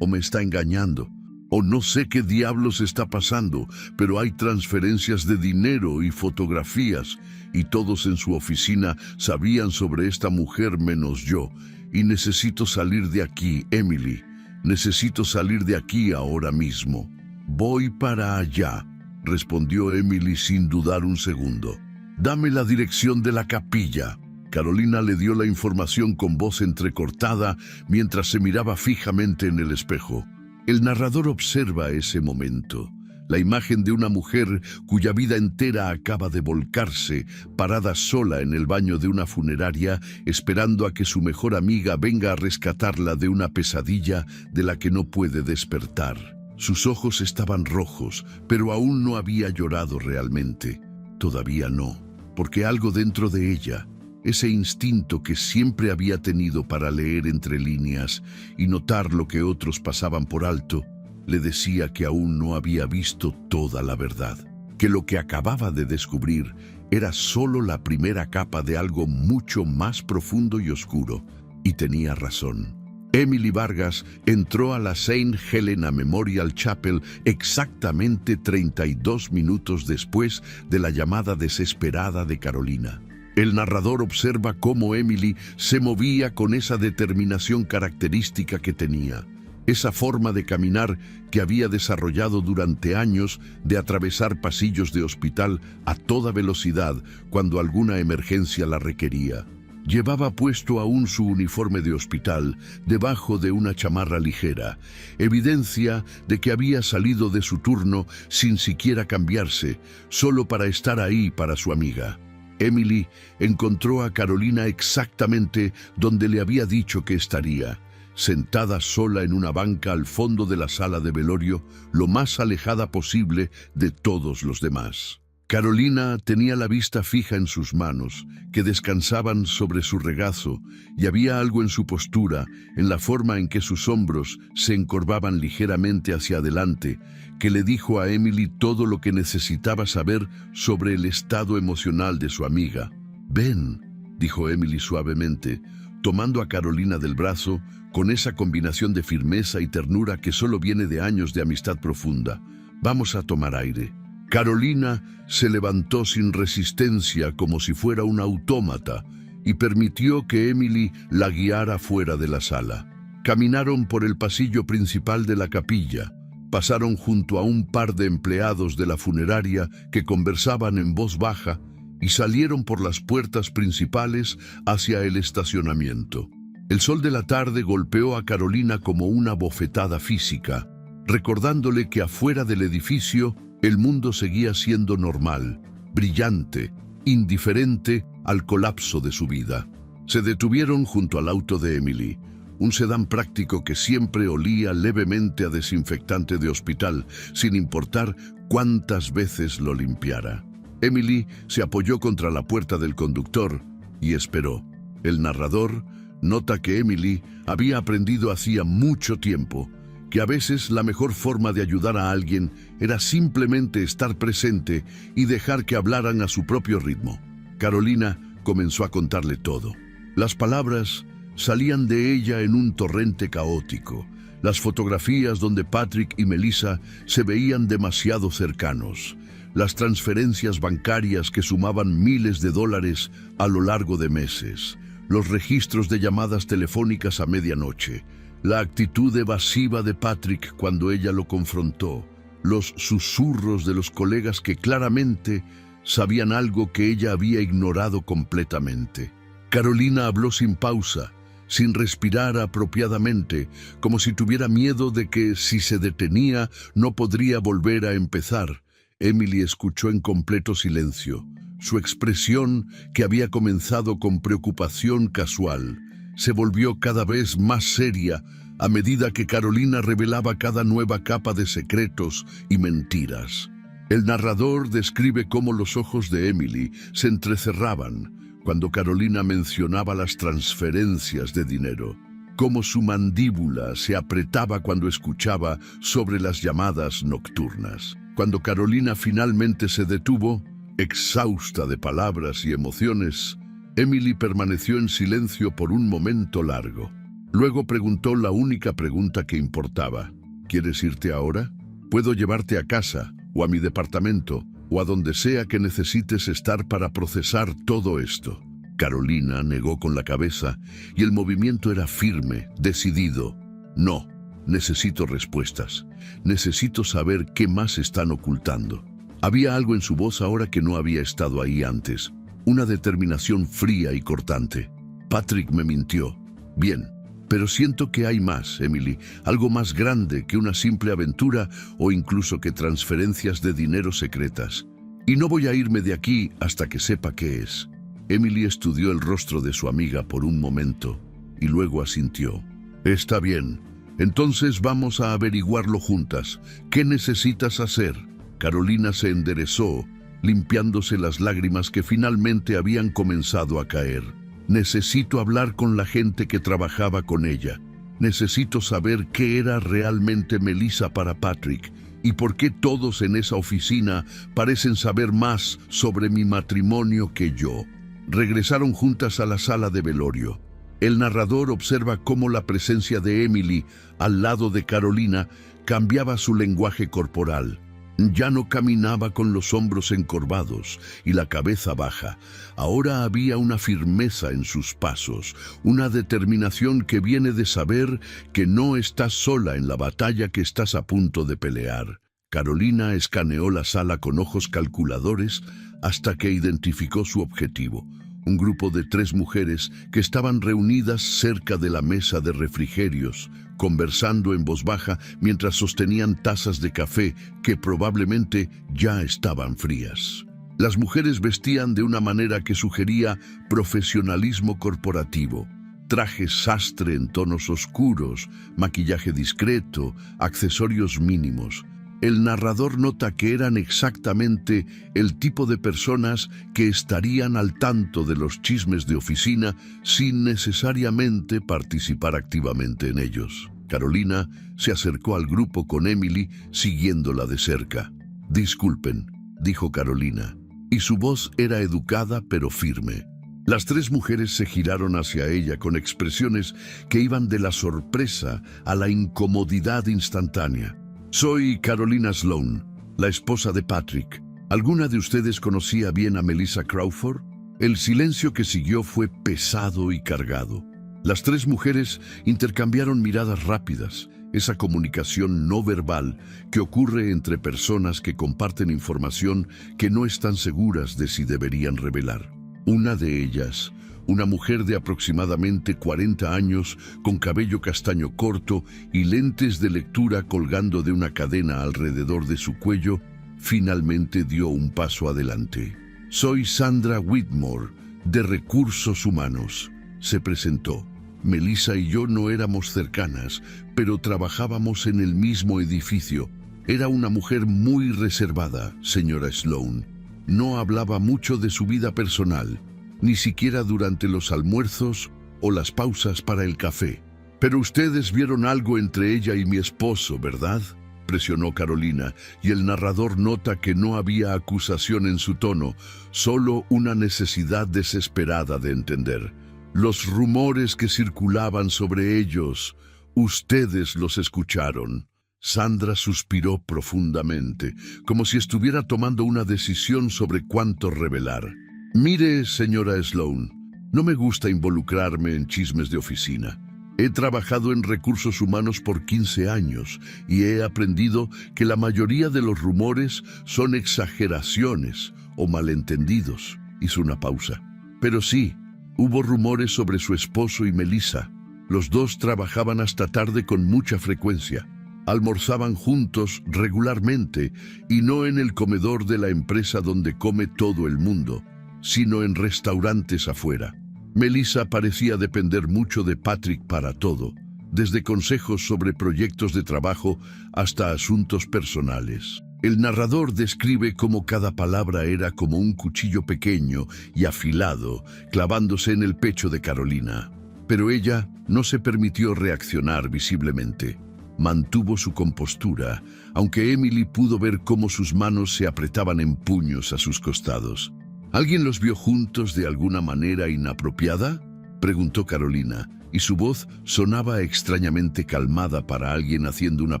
o me está engañando. o no sé qué diablos está pasando, pero hay transferencias de dinero y fotografías, y todos en su oficina sabían sobre esta mujer menos yo, y necesito salir de aquí, Emily. Necesito salir de aquí ahora mismo. Voy para allá, respondió Emily sin dudar un segundo. Dame la dirección de la capilla. Carolina le dio la información con voz entrecortada mientras se miraba fijamente en el espejo. El narrador observa ese momento. La imagen de una mujer cuya vida entera acaba de volcarse, parada sola en el baño de una funeraria, esperando a que su mejor amiga venga a rescatarla de una pesadilla de la que no puede despertar. Sus ojos estaban rojos, pero aún no había llorado realmente. Todavía no, porque algo dentro de ella, ese instinto que siempre había tenido para leer entre líneas y notar lo que otros pasaban por alto, le decía que aún no había visto toda la verdad, que lo que acababa de descubrir era solo la primera capa de algo mucho más profundo y oscuro, y tenía razón. Emily Vargas entró a la St. Helena Memorial Chapel exactamente 32 minutos después de la llamada desesperada de Carolina. El narrador observa cómo Emily se movía con esa determinación característica que tenía. Esa forma de caminar que había desarrollado durante años de atravesar pasillos de hospital a toda velocidad cuando alguna emergencia la requería. Llevaba puesto aún su uniforme de hospital debajo de una chamarra ligera, evidencia de que había salido de su turno sin siquiera cambiarse, solo para estar ahí para su amiga. Emily encontró a Carolina exactamente donde le había dicho que estaría, sentada sola en una banca al fondo de la sala de velorio, lo más alejada posible de todos los demás. Carolina tenía la vista fija en sus manos, que descansaban sobre su regazo, y había algo en su postura, en la forma en que sus hombros se encorvaban ligeramente hacia adelante, que le dijo a Emily todo lo que necesitaba saber sobre el estado emocional de su amiga. «Ven», dijo Emily suavemente, tomando a Carolina del brazo, con esa combinación de firmeza y ternura que solo viene de años de amistad profunda. «Vamos a tomar aire». Carolina se levantó sin resistencia como si fuera un autómata y permitió que Emily la guiara fuera de la sala. Caminaron por el pasillo principal de la capilla, pasaron junto a un par de empleados de la funeraria que conversaban en voz baja y salieron por las puertas principales hacia el estacionamiento. El sol de la tarde golpeó a Carolina como una bofetada física, recordándole que afuera del edificio el mundo seguía siendo normal, brillante, indiferente al colapso de su vida. Se detuvieron junto al auto de Emily, un sedán práctico que siempre olía levemente a desinfectante de hospital, sin importar cuántas veces lo limpiara. Emily se apoyó contra la puerta del conductor y esperó. El narrador nota que Emily había aprendido hacía mucho tiempo que a veces la mejor forma de ayudar a alguien era simplemente estar presente y dejar que hablaran a su propio ritmo. Carolina comenzó a contarle todo. Las palabras salían de ella en un torrente caótico. Las fotografías donde Patrick y Melissa se veían demasiado cercanos. Las transferencias bancarias que sumaban miles de dólares a lo largo de meses. Los registros de llamadas telefónicas a medianoche. La actitud evasiva de Patrick cuando ella lo confrontó, los susurros de los colegas que claramente sabían algo que ella había ignorado completamente. Carolina habló sin pausa, sin respirar apropiadamente, como si tuviera miedo de que si se detenía no podría volver a empezar. Emily escuchó en completo silencio. Su expresión, que había comenzado con preocupación casual, se volvió cada vez más seria a medida que Carolina revelaba cada nueva capa de secretos y mentiras. El narrador describe cómo los ojos de Emily se entrecerraban cuando Carolina mencionaba las transferencias de dinero, cómo su mandíbula se apretaba cuando escuchaba sobre las llamadas nocturnas. Cuando Carolina finalmente se detuvo, exhausta de palabras y emociones, Emily permaneció en silencio por un momento largo. Luego preguntó la única pregunta que importaba. ¿Quieres irte ahora? Puedo llevarte a casa, o a mi departamento, o a donde sea que necesites estar para procesar todo esto. Carolina negó con la cabeza, y el movimiento era firme, decidido. No, necesito respuestas. Necesito saber qué más están ocultando. Había algo en su voz ahora que no había estado ahí antes. Una determinación fría y cortante. Patrick me mintió. Bien, pero siento que hay más, Emily. Algo más grande que una simple aventura o incluso que transferencias de dinero secretas. Y no voy a irme de aquí hasta que sepa qué es. Emily estudió el rostro de su amiga por un momento y luego asintió. Está bien. Entonces vamos a averiguarlo juntas. ¿Qué necesitas hacer? Carolina se enderezó, limpiándose las lágrimas que finalmente habían comenzado a caer. Necesito hablar con la gente que trabajaba con ella. Necesito saber qué era realmente Melissa para Patrick y por qué todos en esa oficina parecen saber más sobre mi matrimonio que yo. Regresaron juntas a la sala de velorio. El narrador observa cómo la presencia de Emily al lado de Carolina cambiaba su lenguaje corporal. Ya no caminaba con los hombros encorvados y la cabeza baja. Ahora había una firmeza en sus pasos, una determinación que viene de saber que no estás sola en la batalla que estás a punto de pelear. Carolina escaneó la sala con ojos calculadores hasta que identificó su objetivo. Un grupo de 3 mujeres que estaban reunidas cerca de la mesa de refrigerios, conversando en voz baja mientras sostenían tazas de café que probablemente ya estaban frías. Las mujeres vestían de una manera que sugería profesionalismo corporativo. Trajes sastre en tonos oscuros, maquillaje discreto, accesorios mínimos. El narrador nota que eran exactamente el tipo de personas que estarían al tanto de los chismes de oficina sin necesariamente participar activamente en ellos. Carolina se acercó al grupo con Emily, siguiéndola de cerca. «Disculpen», dijo Carolina, y su voz era educada pero firme. Las 3 mujeres se giraron hacia ella con expresiones que iban de la sorpresa a la incomodidad instantánea. «Soy Carolina Sloan, la esposa de Patrick. ¿Alguna de ustedes conocía bien a Melissa Crawford?» El silencio que siguió fue pesado y cargado. Las 3 mujeres intercambiaron miradas rápidas, esa comunicación no verbal que ocurre entre personas que comparten información que no están seguras de si deberían revelar. Una de ellas, una mujer de aproximadamente 40 años, con cabello castaño corto y lentes de lectura colgando de una cadena alrededor de su cuello, finalmente dio un paso adelante. «Soy Sandra Whitmore, de Recursos Humanos», se presentó. «Melissa y yo no éramos cercanas, pero trabajábamos en el mismo edificio. Era una mujer muy reservada, señora Sloan. No hablaba mucho de su vida personal, ni siquiera durante los almuerzos o las pausas para el café. Pero ustedes vieron algo entre ella y mi esposo, ¿verdad?», presionó Carolina, y el narrador nota que no había acusación en su tono, solo una necesidad desesperada de entender. «Los rumores que circulaban sobre ellos, ustedes los escucharon». Sandra suspiró profundamente, como si estuviera tomando una decisión sobre cuánto revelar. «Mire, señora Sloan, no me gusta involucrarme en chismes de oficina. He trabajado en recursos humanos por 15 años y he aprendido que la mayoría de los rumores son exageraciones o malentendidos». Hizo una pausa. «Pero sí, hubo rumores sobre su esposo y Melissa. Los 2 trabajaban hasta tarde con mucha frecuencia. Almorzaban juntos regularmente y no en el comedor de la empresa donde come todo el mundo, sino en restaurantes afuera. Melissa parecía depender mucho de Patrick para todo, desde consejos sobre proyectos de trabajo hasta asuntos personales». El narrador describe cómo cada palabra era como un cuchillo pequeño y afilado, clavándose en el pecho de Carolina. Pero ella no se permitió reaccionar visiblemente. Mantuvo su compostura, aunque Emily pudo ver cómo sus manos se apretaban en puños a sus costados. «¿Alguien los vio juntos de alguna manera inapropiada?», preguntó Carolina, y su voz sonaba extrañamente calmada para alguien haciendo una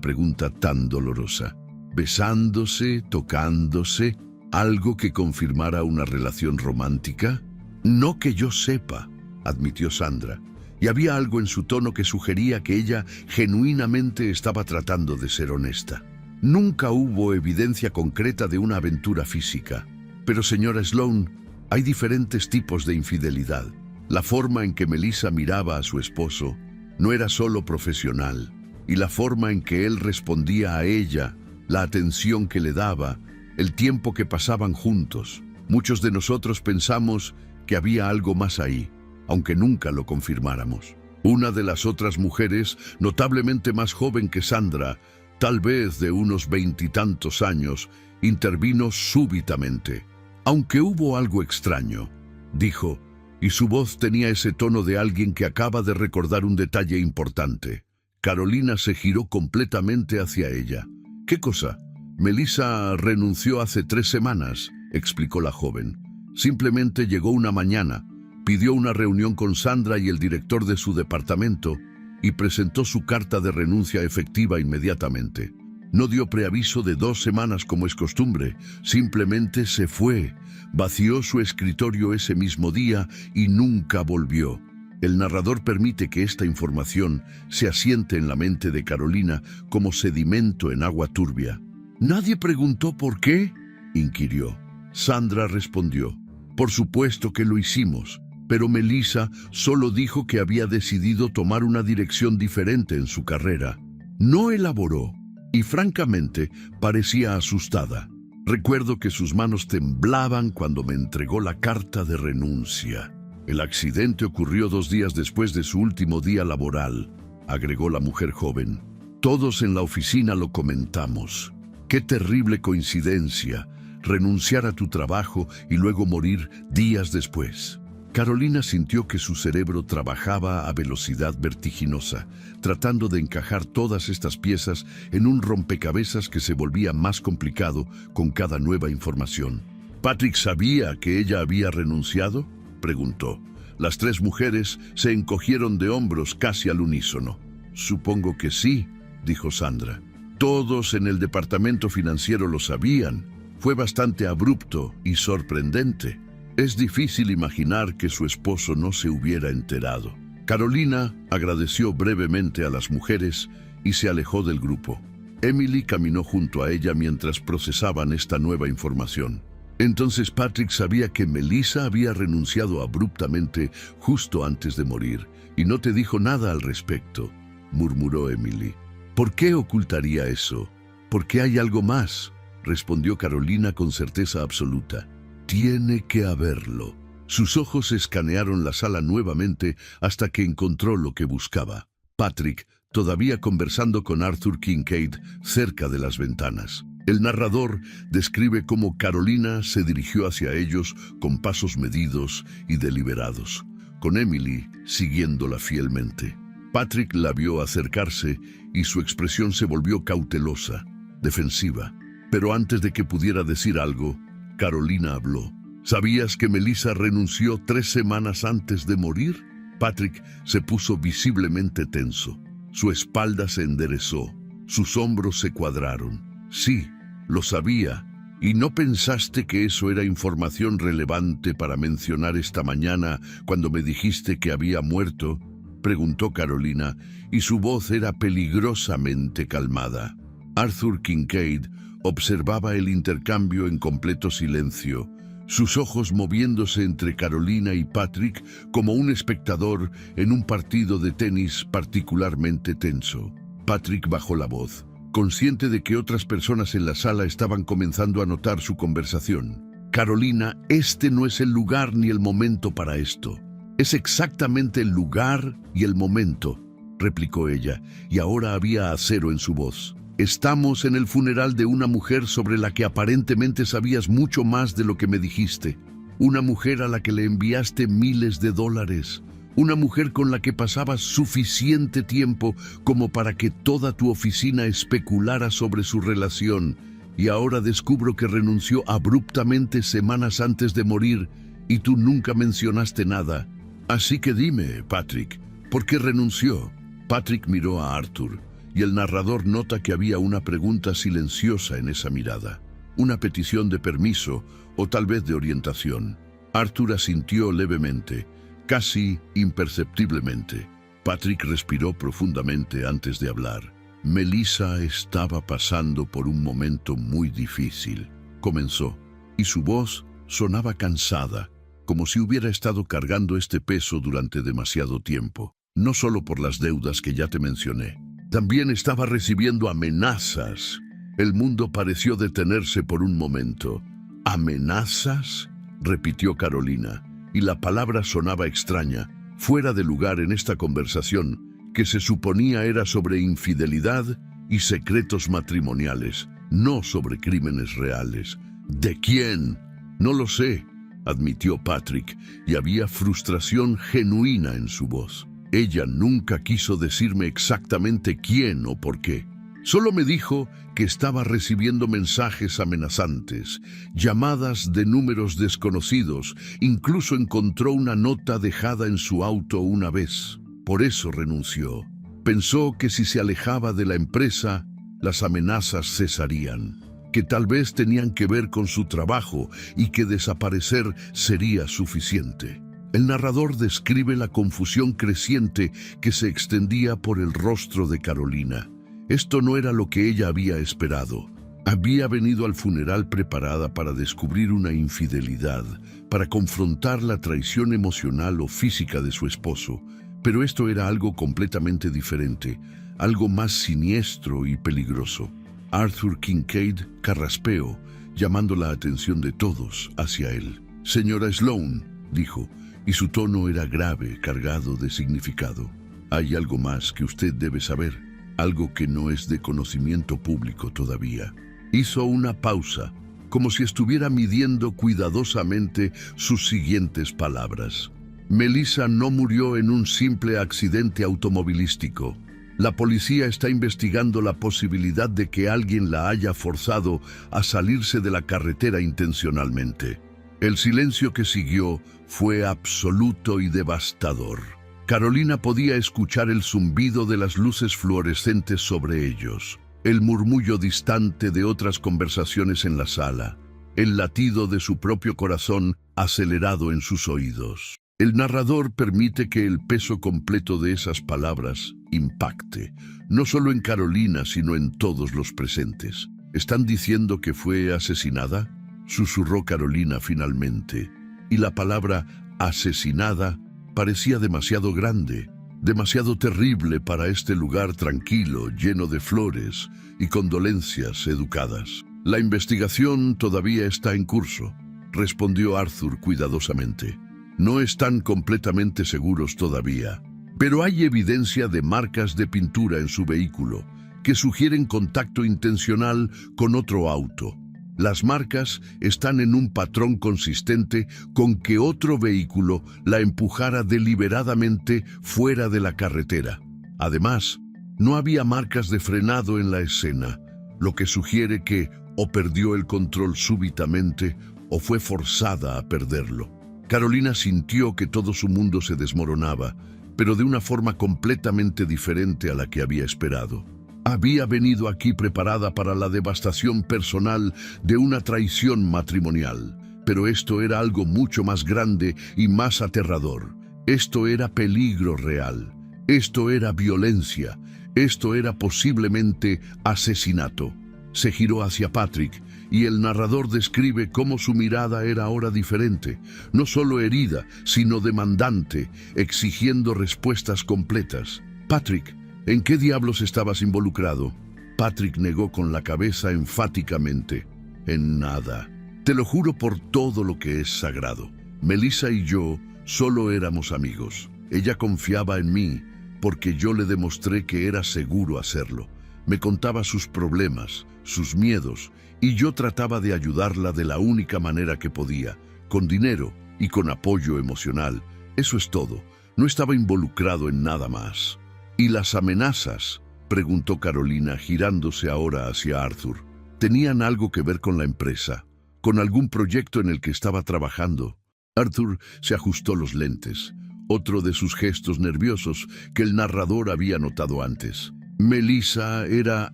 pregunta tan dolorosa. ¿Besándose, tocándose, algo que confirmara una relación romántica? No que yo sepa, admitió Sandra, y había algo en su tono que sugería que ella genuinamente estaba tratando de ser honesta. Nunca hubo evidencia concreta de una aventura física. Pero, señora Sloane, hay diferentes tipos de infidelidad. La forma en que Melissa miraba a su esposo no era solo profesional, y la forma en que él respondía a ella, la atención que le daba, el tiempo que pasaban juntos. Muchos de nosotros pensamos que había algo más ahí, aunque nunca lo confirmáramos. Una de las otras mujeres, notablemente más joven que Sandra, tal vez de unos 20 y tantos años, intervino súbitamente. Aunque hubo algo extraño, dijo, y su voz tenía ese tono de alguien que acaba de recordar un detalle importante. Carolina se giró completamente hacia ella. ¿Qué cosa? Melissa renunció hace 3 semanas, explicó la joven. Simplemente llegó una mañana, pidió una reunión con Sandra y el director de su departamento y presentó su carta de renuncia efectiva inmediatamente. No dio preaviso de 2 semanas como es costumbre, simplemente se fue, vació su escritorio ese mismo día y nunca volvió. El narrador permite que esta información se asiente en la mente de Carolina como sedimento en agua turbia. ¿Nadie preguntó por qué?, inquirió. Sandra respondió, por supuesto que lo hicimos, pero Melissa solo dijo que había decidido tomar una dirección diferente en su carrera. No elaboró, y francamente parecía asustada. Recuerdo que sus manos temblaban cuando me entregó la carta de renuncia. El accidente ocurrió 2 días después de su último día laboral, agregó la mujer joven. Todos en la oficina lo comentamos. Qué terrible coincidencia, renunciar a tu trabajo y luego morir días después. Carolina sintió que su cerebro trabajaba a velocidad vertiginosa, tratando de encajar todas estas piezas en un rompecabezas que se volvía más complicado con cada nueva información. ¿Patrick sabía que ella había renunciado?, preguntó. Las 3 mujeres se encogieron de hombros casi al unísono. Supongo que sí, dijo Sandra. Todos en el departamento financiero lo sabían. Fue bastante abrupto y sorprendente. Es difícil imaginar que su esposo no se hubiera enterado. Carolina agradeció brevemente a las mujeres y se alejó del grupo. Emily caminó junto a ella mientras procesaban esta nueva información. Entonces Patrick sabía que Melissa había renunciado abruptamente justo antes de morir y no te dijo nada al respecto, murmuró Emily. ¿Por qué ocultaría eso? ¿Por qué hay algo más?, respondió Carolina con certeza absoluta. Tiene que haberlo. Sus ojos escanearon la sala nuevamente hasta que encontró lo que buscaba. Patrick, todavía conversando con Arthur Kincaid cerca de las ventanas. El narrador describe cómo Carolina se dirigió hacia ellos con pasos medidos y deliberados, con Emily siguiéndola fielmente. Patrick la vio acercarse y su expresión se volvió cautelosa, defensiva. Pero antes de que pudiera decir algo, Carolina habló. ¿Sabías que Melissa renunció 3 semanas antes de morir? Patrick se puso visiblemente tenso. Su espalda se enderezó. Sus hombros se cuadraron. Sí, lo sabía. ¿Y no pensaste que eso era información relevante para mencionar esta mañana cuando me dijiste que había muerto?, preguntó Carolina, y su voz era peligrosamente calmada. Arthur Kincaid observaba el intercambio en completo silencio, sus ojos moviéndose entre Carolina y Patrick como un espectador en un partido de tenis particularmente tenso. Patrick bajó la voz, consciente de que otras personas en la sala estaban comenzando a notar su conversación. Carolina, este no es el lugar ni el momento para esto. Es exactamente el lugar y el momento, replicó ella, y ahora había acero en su voz. Estamos en el funeral de una mujer sobre la que aparentemente sabías mucho más de lo que me dijiste. Una mujer a la que le enviaste miles de dólares. Una mujer con la que pasabas suficiente tiempo como para que toda tu oficina especulara sobre su relación. Y ahora descubro que renunció abruptamente semanas antes de morir y tú nunca mencionaste nada. Así que dime, Patrick, ¿Por qué renunció? Patrick miró a Arthur, y el narrador nota que había una pregunta silenciosa en esa mirada. Una petición de permiso o tal vez de orientación. Arthur asintió levemente, casi imperceptiblemente. Patrick respiró profundamente antes de hablar. Melissa estaba pasando por un momento muy difícil. Comenzó, y su voz sonaba cansada, como si hubiera estado cargando este peso durante demasiado tiempo. No solo por las deudas que ya te mencioné. También estaba recibiendo amenazas. El mundo pareció detenerse por un momento. ¿Amenazas?, repitió Carolina, y la palabra sonaba extraña, fuera de lugar en esta conversación, que se suponía era sobre infidelidad y secretos matrimoniales, no sobre crímenes reales. ¿De quién? No lo sé, admitió Patrick, y había frustración genuina en su voz. Ella nunca quiso decirme exactamente quién o por qué. Solo me dijo que estaba recibiendo mensajes amenazantes, llamadas de números desconocidos, incluso encontró una nota dejada en su auto una vez. Por eso renunció. Pensó que si se alejaba de la empresa, las amenazas cesarían, que tal vez tenían que ver con su trabajo y que desaparecer sería suficiente. El narrador describe la confusión creciente que se extendía por el rostro de Carolina. Esto no era lo que ella había esperado. Había venido al funeral preparada para descubrir una infidelidad, para confrontar la traición emocional o física de su esposo. Pero esto era algo completamente diferente, algo más siniestro y peligroso. Arthur Kincaid carraspeó, llamando la atención de todos hacia él. «Señora Sloane», dijo, y su tono era grave, cargado de significado. «Hay algo más que usted debe saber, algo que no es de conocimiento público todavía». Hizo una pausa, como si estuviera midiendo cuidadosamente sus siguientes palabras. Melissa no murió en un simple accidente automovilístico. La policía está investigando la posibilidad de que alguien la haya forzado a salirse de la carretera intencionalmente. El silencio que siguió fue absoluto y devastador. Carolina podía escuchar el zumbido de las luces fluorescentes sobre ellos, el murmullo distante de otras conversaciones en la sala, el latido de su propio corazón acelerado en sus oídos. El narrador permite que el peso completo de esas palabras impacte, no solo en Carolina, sino en todos los presentes. ¿Están diciendo que fue asesinada?, susurró Carolina finalmente, y la palabra asesinada parecía demasiado grande, demasiado terrible para este lugar tranquilo, lleno de flores y condolencias educadas. «La investigación todavía está en curso», respondió Arthur cuidadosamente. «No están completamente seguros todavía, pero hay evidencia de marcas de pintura en su vehículo que sugieren contacto intencional con otro auto. Las marcas están en un patrón consistente con que otro vehículo la empujara deliberadamente fuera de la carretera. Además, no había marcas de frenado en la escena, lo que sugiere que o perdió el control súbitamente o fue forzada a perderlo». Carolina sintió que todo su mundo se desmoronaba, pero de una forma completamente diferente a la que había esperado. Había venido aquí preparada para la devastación personal de una traición matrimonial, pero esto era algo mucho más grande y más aterrador. Esto era peligro real, esto era violencia, esto era posiblemente asesinato. Se giró hacia Patrick, y el narrador describe cómo su mirada era ahora diferente, no solo herida, sino demandante, exigiendo respuestas completas. «Patrick, ¿en qué diablos estabas involucrado?». Patrick negó con la cabeza enfáticamente. «En nada. Te lo juro por todo lo que es sagrado. Melissa y yo solo éramos amigos. Ella confiaba en mí porque yo le demostré que era seguro hacerlo. Me contaba sus problemas, sus miedos, y yo trataba de ayudarla de la única manera que podía, con dinero y con apoyo emocional. Eso es todo. No estaba involucrado en nada más». «¿Y las amenazas?», preguntó Carolina, girándose ahora hacia Arthur. «¿Tenían algo que ver con la empresa? ¿Con algún proyecto en el que estaba trabajando?». Arthur se ajustó los lentes. otro de sus gestos nerviosos que el narrador había notado antes. Melissa era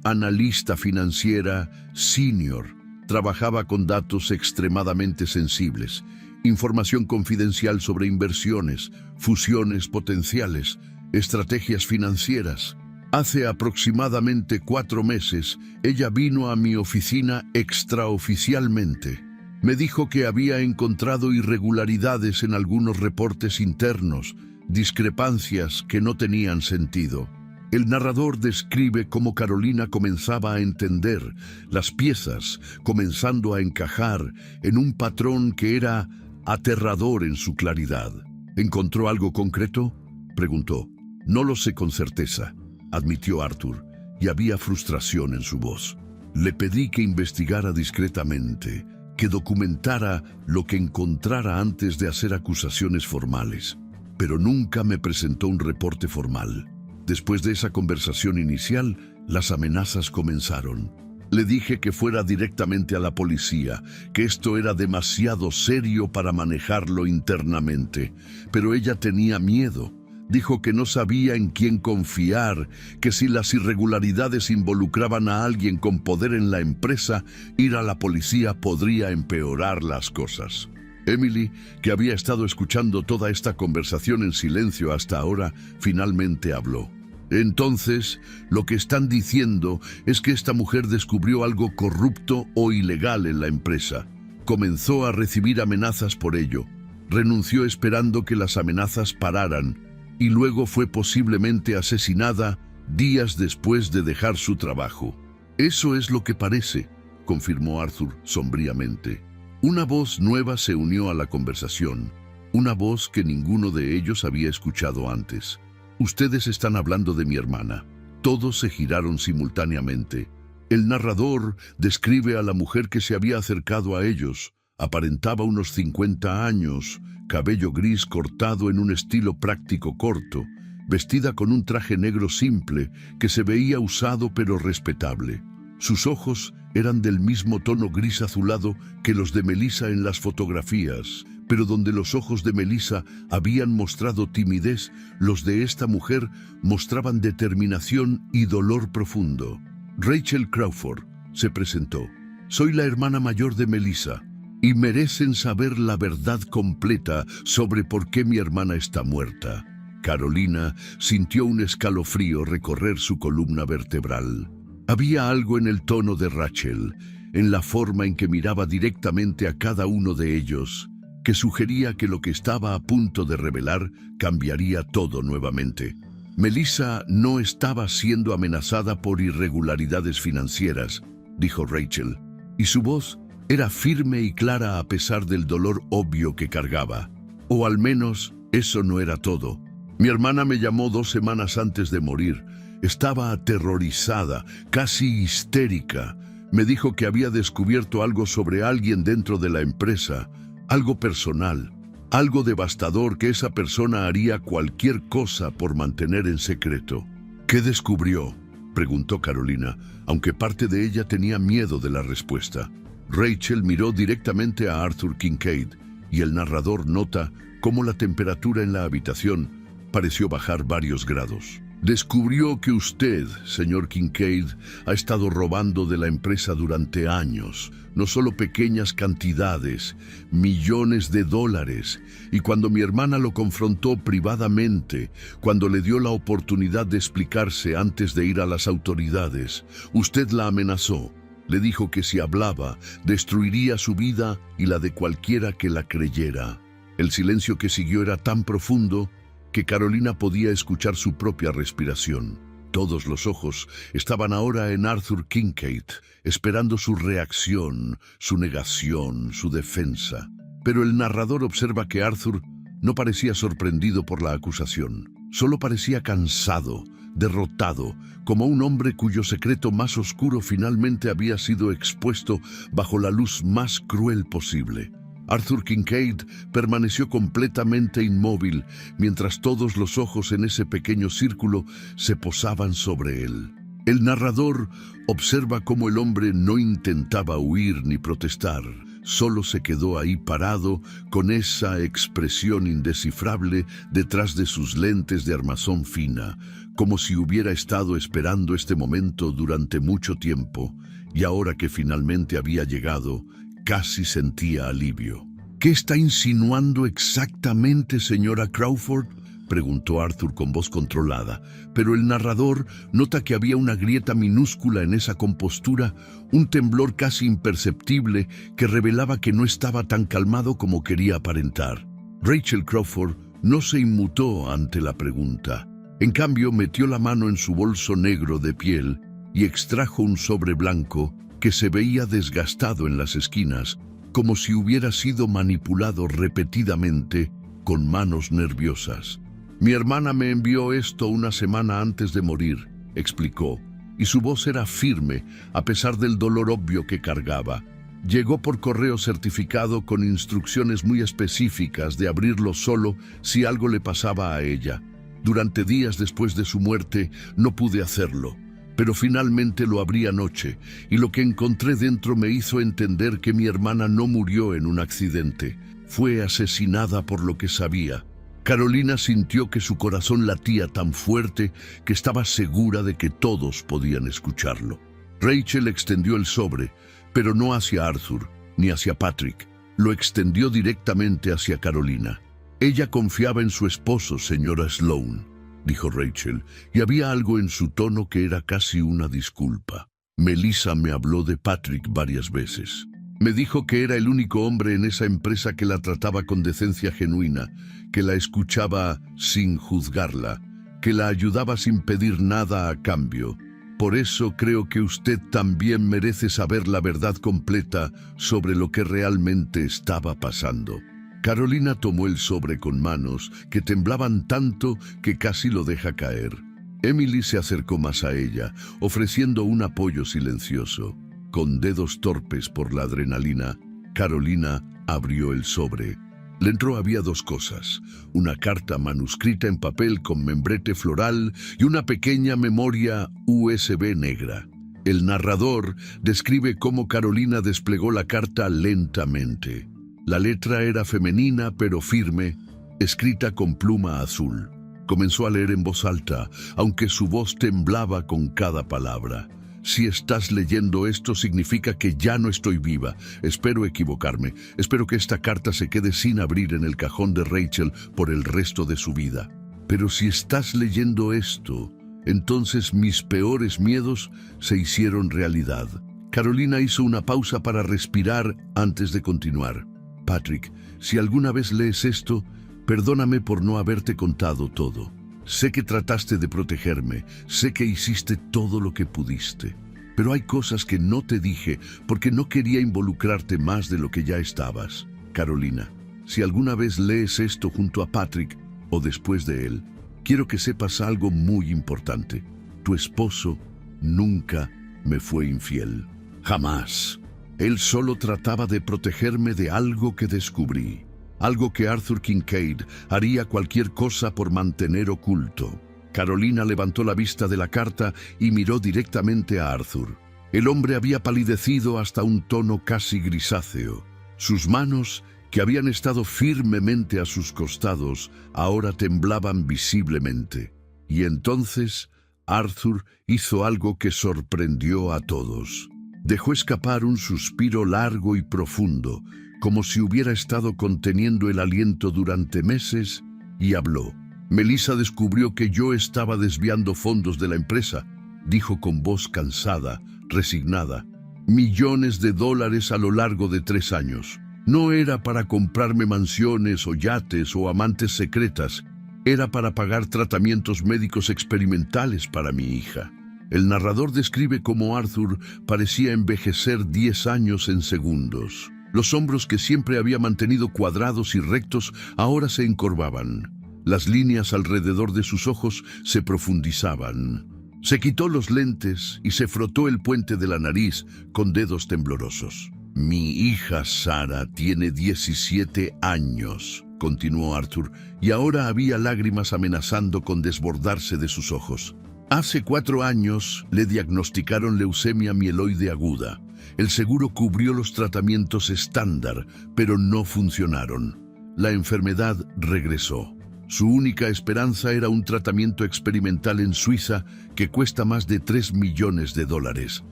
analista financiera senior. Trabajaba con datos extremadamente sensibles, información confidencial sobre inversiones, fusiones potenciales, estrategias financieras. Hace aproximadamente 4 meses, ella vino a mi oficina extraoficialmente. Me dijo que había encontrado irregularidades en algunos reportes internos, discrepancias que no tenían sentido. El narrador describe cómo Carolina comenzaba a entender las piezas, comenzando a encajar en un patrón que era aterrador en su claridad. ¿Encontró algo concreto?, preguntó. No lo sé con certeza, admitió Arthur, y había frustración en su voz. Le pedí que investigara discretamente, que documentara lo que encontrara antes de hacer acusaciones formales, pero nunca me presentó un reporte formal. Después de esa conversación inicial, las amenazas comenzaron. Le dije que fuera directamente a la policía, que esto era demasiado serio para manejarlo internamente, pero ella tenía miedo. Dijo que no sabía en quién confiar, que si las irregularidades involucraban a alguien con poder en la empresa, ir a la policía podría empeorar las cosas. Emily, que había estado escuchando toda esta conversación en silencio hasta ahora, finalmente habló. Entonces, lo que están diciendo es que esta mujer descubrió algo corrupto o ilegal en la empresa. Comenzó a recibir amenazas por ello. Renunció esperando que las amenazas pararan y luego fue posiblemente asesinada días después de dejar su trabajo. Eso es lo que parece, confirmó Arthur sombríamente. Una voz nueva se unió a la conversación, una voz que ninguno de ellos había escuchado antes. Ustedes están hablando de mi hermana. Todos se giraron simultáneamente. El narrador describe a la mujer que se había acercado a ellos. Aparentaba unos 50 años, cabello gris cortado en un estilo práctico corto, vestida con un traje negro simple que se veía usado pero respetable. Sus ojos eran del mismo tono gris azulado que los de Melissa en las fotografías, pero donde los ojos de Melissa habían mostrado timidez, los de esta mujer mostraban determinación y dolor profundo. Rachel Crawford se presentó. Soy la hermana mayor de Melissa y merecen saber la verdad completa sobre por qué mi hermana está muerta. Carolina sintió un escalofrío recorrer su columna vertebral. Había algo en el tono de Rachel, en la forma en que miraba directamente a cada uno de ellos, que sugería que lo que estaba a punto de revelar cambiaría todo nuevamente. Melissa no estaba siendo amenazada por irregularidades financieras, dijo Rachel, y su voz era firme y clara a pesar del dolor obvio que cargaba. O al menos, eso no era todo. Mi hermana me llamó 2 semanas antes de morir. Estaba aterrorizada, casi histérica. Me dijo que había descubierto algo sobre alguien dentro de la empresa, algo personal, algo devastador que esa persona haría cualquier cosa por mantener en secreto. ¿Qué descubrió?, preguntó Carolina, aunque parte de ella tenía miedo de la respuesta. Rachel miró directamente a Arthur Kincaid y el narrador nota cómo la temperatura en la habitación pareció bajar varios grados. Descubrió que usted, señor Kincaid, ha estado robando de la empresa durante años, no solo pequeñas cantidades, millones de dólares, y cuando mi hermana lo confrontó privadamente, cuando le dio la oportunidad de explicarse antes de ir a las autoridades, usted la amenazó. Le dijo que si hablaba, destruiría su vida y la de cualquiera que la creyera. El silencio que siguió era tan profundo que Carolina podía escuchar su propia respiración. Todos los ojos estaban ahora en Arthur Kincaid, esperando su reacción, su negación, su defensa. Pero el narrador observa que Arthur no parecía sorprendido por la acusación. Solo parecía cansado, derrotado, como un hombre cuyo secreto más oscuro finalmente había sido expuesto bajo la luz más cruel posible. Arthur Kincaid permaneció completamente inmóvil mientras todos los ojos en ese pequeño círculo se posaban sobre él. El narrador observa cómo el hombre no intentaba huir ni protestar, solo se quedó ahí parado con esa expresión indescifrable detrás de sus lentes de armazón fina, como si hubiera estado esperando este momento durante mucho tiempo, y ahora que finalmente había llegado, casi sentía alivio. ¿Qué está insinuando exactamente, señora Crawford?, preguntó Arthur con voz controlada, pero el narrador nota que había una grieta minúscula en esa compostura, un temblor casi imperceptible que revelaba que no estaba tan calmado como quería aparentar. Rachel Crawford no se inmutó ante la pregunta. En cambio, metió la mano en su bolso negro de piel y extrajo un sobre blanco que se veía desgastado en las esquinas, como si hubiera sido manipulado repetidamente con manos nerviosas. «Mi hermana me envió esto una semana antes de morir», explicó, y su voz era firme a pesar del dolor obvio que cargaba. Llegó por correo certificado con instrucciones muy específicas de abrirlo solo si algo le pasaba a ella. Durante días después de su muerte no pude hacerlo, pero finalmente lo abrí anoche, y lo que encontré dentro me hizo entender que mi hermana no murió en un accidente. Fue asesinada por lo que sabía. Carolina sintió que su corazón latía tan fuerte que estaba segura de que todos podían escucharlo. Rachel extendió el sobre, pero no hacia Arthur ni hacia Patrick. Lo extendió directamente hacia Carolina. «Ella confiaba en su esposo, señora Sloane», dijo Rachel, y había algo en su tono que era casi una disculpa. «Melissa me habló de Patrick varias veces. Me dijo que era el único hombre en esa empresa que la trataba con decencia genuina, que la escuchaba sin juzgarla, que la ayudaba sin pedir nada a cambio. Por eso creo que usted también merece saber la verdad completa sobre lo que realmente estaba pasando». Carolina tomó el sobre con manos que temblaban tanto que casi lo deja caer. Emily se acercó más a ella, ofreciendo un apoyo silencioso. Con dedos torpes por la adrenalina, Carolina abrió el sobre. Dentro había dos cosas: una carta manuscrita en papel con membrete floral y una pequeña memoria USB negra. El narrador describe cómo Carolina desplegó la carta lentamente. La letra era femenina pero firme, escrita con pluma azul. Comenzó a leer en voz alta, aunque su voz temblaba con cada palabra. «Si estás leyendo esto, significa que ya no estoy viva. Espero equivocarme. Espero que esta carta se quede sin abrir en el cajón de Rachel por el resto de su vida. Pero si estás leyendo esto, entonces mis peores miedos se hicieron realidad». Carolina hizo una pausa para respirar antes de continuar. «Patrick, si alguna vez lees esto, perdóname por no haberte contado todo. Sé que trataste de protegerme, sé que hiciste todo lo que pudiste, pero hay cosas que no te dije porque no quería involucrarte más de lo que ya estabas. Carolina, si alguna vez lees esto junto a Patrick o después de él, quiero que sepas algo muy importante. Tu esposo nunca me fue infiel. Jamás. Él solo trataba de protegerme de algo que descubrí. Algo que Arthur Kincaid haría cualquier cosa por mantener oculto». Carolina levantó la vista de la carta y miró directamente a Arthur. El hombre había palidecido hasta un tono casi grisáceo. Sus manos, que habían estado firmemente a sus costados, ahora temblaban visiblemente. Y entonces Arthur hizo algo que sorprendió a todos. Dejó escapar un suspiro largo y profundo, como si hubiera estado conteniendo el aliento durante meses, y habló. «Melissa descubrió que yo estaba desviando fondos de la empresa», dijo con voz cansada, resignada. «Millones de dólares a lo largo de 3 años. No era para comprarme mansiones o yates o amantes secretas, era para pagar tratamientos médicos experimentales para mi hija». El narrador describe cómo Arthur parecía envejecer 10 años en segundos. Los hombros que siempre había mantenido cuadrados y rectos ahora se encorvaban. Las líneas alrededor de sus ojos se profundizaban. Se quitó los lentes y se frotó el puente de la nariz con dedos temblorosos. «Mi hija Sara tiene 17 años», continuó Arthur, y ahora había lágrimas amenazando con desbordarse de sus ojos. «Hace 4 años le diagnosticaron leucemia mieloide aguda. El seguro cubrió los tratamientos estándar, pero no funcionaron. La enfermedad regresó. Su única esperanza era un tratamiento experimental en Suiza que cuesta más de $3 millones.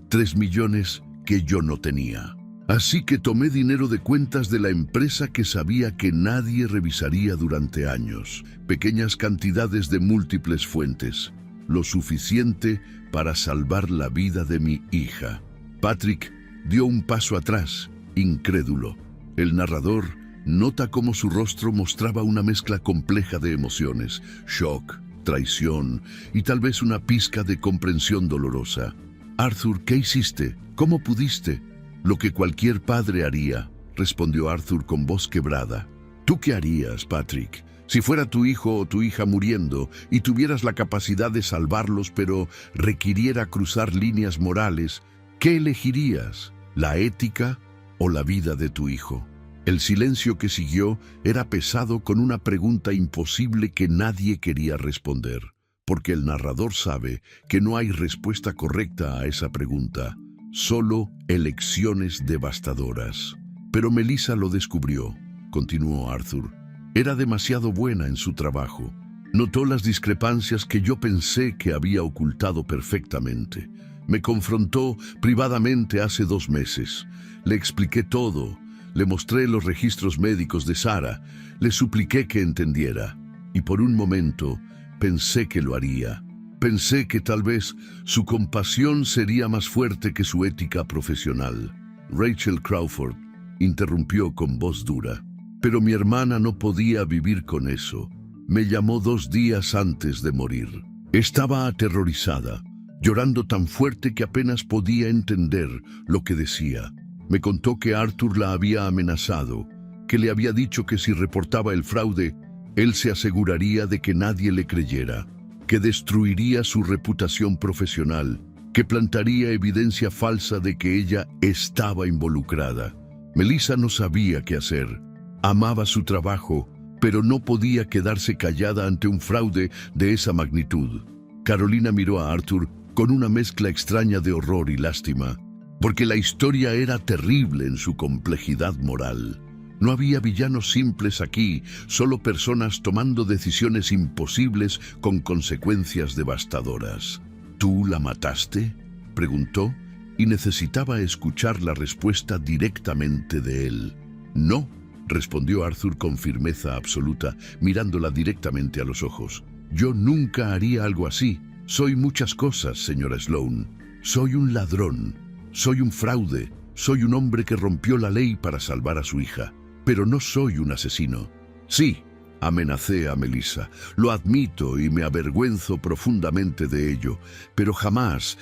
3 millones que yo no tenía. Así que tomé dinero de cuentas de la empresa que sabía que nadie revisaría durante años. Pequeñas cantidades de múltiples fuentes. Lo suficiente para salvar la vida de mi hija. Patrick dio un paso atrás, incrédulo. El narrador nota cómo su rostro mostraba una mezcla compleja de emociones, shock, traición y tal vez una pizca de comprensión dolorosa. Arthur, ¿qué hiciste? ¿Cómo pudiste? Lo que cualquier padre haría, respondió Arthur con voz quebrada. ¿Tú qué harías, Patrick? Si fuera tu hijo o tu hija muriendo y tuvieras la capacidad de salvarlos, pero requiriera cruzar líneas morales, ¿qué elegirías? ¿La ética o la vida de tu hijo? El silencio que siguió era pesado con una pregunta imposible que nadie quería responder, porque el narrador sabe que no hay respuesta correcta a esa pregunta, solo elecciones devastadoras. Pero Melissa lo descubrió, continuó Arthur. Era demasiado buena en su trabajo. Notó las discrepancias que yo pensé que había ocultado perfectamente. Me confrontó privadamente hace 2 meses. Le expliqué todo. Le mostré los registros médicos de Sarah, le supliqué que entendiera, y por un momento pensé que lo haría. Pensé que tal vez su compasión sería más fuerte que su ética profesional. Rachel Crawford interrumpió con voz dura. Pero mi hermana no podía vivir con eso. Me llamó 2 días antes de morir. Estaba aterrorizada, llorando tan fuerte que apenas podía entender lo que decía. Me contó que Arthur la había amenazado, que le había dicho que si reportaba el fraude, él se aseguraría de que nadie le creyera, que destruiría su reputación profesional, que plantaría evidencia falsa de que ella estaba involucrada. Melissa no sabía qué hacer. Amaba su trabajo, pero no podía quedarse callada ante un fraude de esa magnitud. Carolina miró a Arthur con una mezcla extraña de horror y lástima, porque la historia era terrible en su complejidad moral. No había villanos simples aquí, solo personas tomando decisiones imposibles con consecuencias devastadoras. ¿Tú la mataste?, preguntó, y necesitaba escuchar la respuesta directamente de él. No, respondió Arthur con firmeza absoluta, mirándola directamente a los ojos. Yo nunca haría algo así. Soy muchas cosas, señora Sloane. Soy un ladrón. Soy un fraude, soy un hombre que rompió la ley para salvar a su hija, pero no soy un asesino. Sí, amenacé a Melissa, lo admito y me avergüenzo profundamente de ello, pero jamás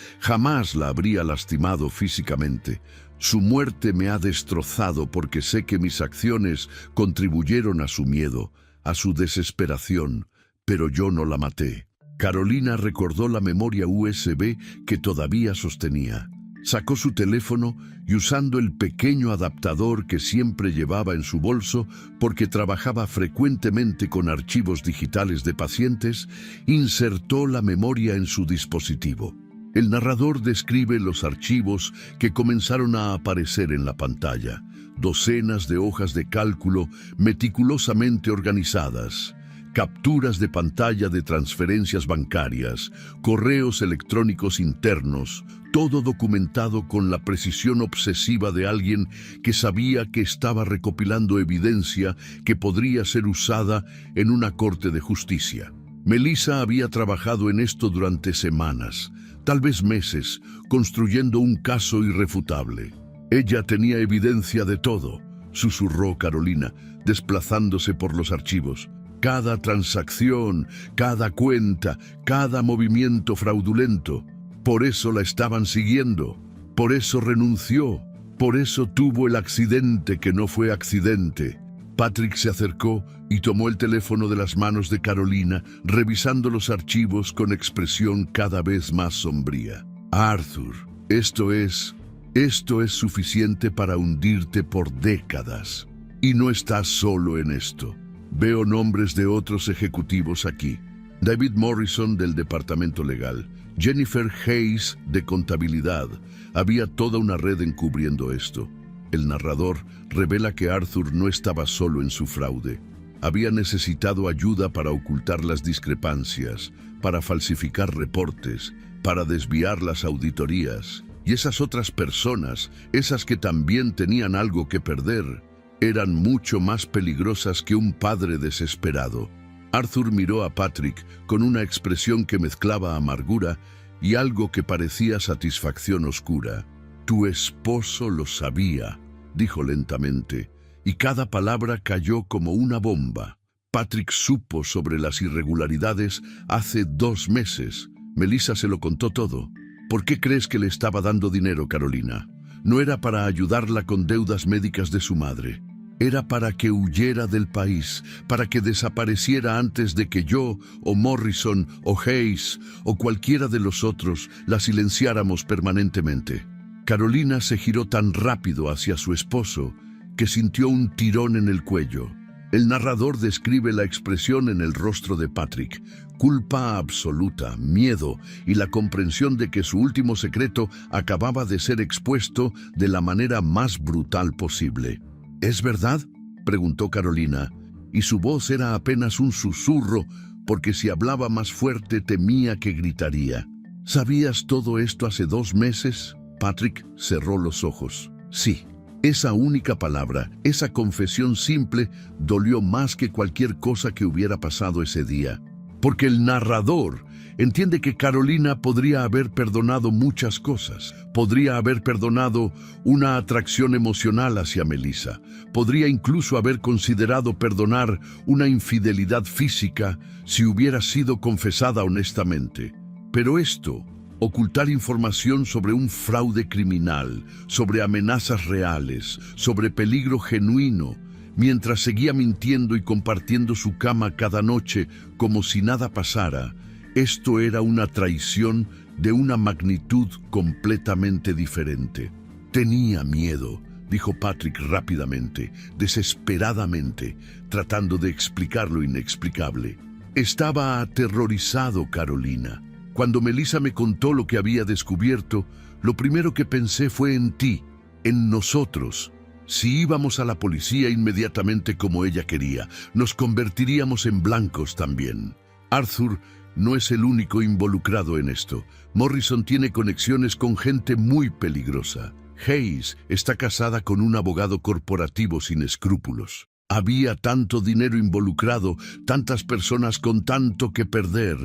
la habría lastimado físicamente. Su muerte me ha destrozado porque sé que mis acciones contribuyeron a su miedo, a su desesperación, pero yo no la maté. Carolina recordó la memoria USB que todavía sostenía. Sacó su teléfono y usando el pequeño adaptador que siempre llevaba en su bolso porque trabajaba frecuentemente con archivos digitales de pacientes, insertó la memoria en su dispositivo. El narrador describe los archivos que comenzaron a aparecer en la pantalla, docenas de hojas de cálculo meticulosamente organizadas, capturas de pantalla de transferencias bancarias, correos electrónicos internos, todo documentado con la precisión obsesiva de alguien que sabía que estaba recopilando evidencia que podría ser usada en una corte de justicia. Melissa había trabajado en esto durante semanas, tal vez meses, construyendo un caso irrefutable. Ella tenía evidencia de todo, susurró Carolina, desplazándose por los archivos. Cada transacción, cada cuenta, cada movimiento fraudulento. Por eso la estaban siguiendo, por eso renunció, por eso tuvo el accidente que no fue accidente. Patrick se acercó y tomó el teléfono de las manos de Carolina, revisando los archivos con expresión cada vez más sombría. Arthur, esto es suficiente para hundirte por décadas. Y no estás solo en esto. Veo nombres de otros ejecutivos aquí. David Morrison del Departamento Legal, Jennifer Hayes de Contabilidad. Había toda una red encubriendo esto. El narrador revela que Arthur no estaba solo en su fraude. Había necesitado ayuda para ocultar las discrepancias, para falsificar reportes, para desviar las auditorías. Y esas otras personas, esas que también tenían algo que perder, eran mucho más peligrosas que un padre desesperado. Arthur miró a Patrick con una expresión que mezclaba amargura y algo que parecía satisfacción oscura. «Tu esposo lo sabía», dijo lentamente, y cada palabra cayó como una bomba. Patrick supo sobre las irregularidades hace 2 meses. Melissa se lo contó todo. ¿Por qué crees que le estaba dando dinero, Carolina? No era para ayudarla con deudas médicas de su madre. Era para que huyera del país, para que desapareciera antes de que yo, o Morrison, o Hayes, o cualquiera de los otros la silenciáramos permanentemente. Carolina se giró tan rápido hacia su esposo que sintió un tirón en el cuello. El narrador describe la expresión en el rostro de Patrick: culpa absoluta, miedo y la comprensión de que su último secreto acababa de ser expuesto de la manera más brutal posible. «¿Es verdad?», preguntó Carolina, y su voz era apenas un susurro, porque si hablaba más fuerte temía que gritaría. «¿Sabías todo esto hace 2 meses?» Patrick cerró los ojos. Sí. Esa única palabra, esa confesión simple, dolió más que cualquier cosa que hubiera pasado ese día. Porque el narrador entiende que Carolina podría haber perdonado muchas cosas. Podría haber perdonado una atracción emocional hacia Melissa. Podría incluso haber considerado perdonar una infidelidad física si hubiera sido confesada honestamente. Pero esto, ocultar información sobre un fraude criminal, sobre amenazas reales, sobre peligro genuino, mientras seguía mintiendo y compartiendo su cama cada noche como si nada pasara, esto era una traición de una magnitud completamente diferente. «Tenía miedo», dijo Patrick rápidamente, desesperadamente, tratando de explicar lo inexplicable. «Estaba aterrorizado, Carolina. Cuando Melissa me contó lo que había descubierto, lo primero que pensé fue en ti, en nosotros. Si íbamos a la policía inmediatamente como ella quería, nos convertiríamos en blancos también. Arthur no es el único involucrado en esto. Morrison tiene conexiones con gente muy peligrosa. Hayes está casada con un abogado corporativo sin escrúpulos. Había tanto dinero involucrado, tantas personas con tanto que perder.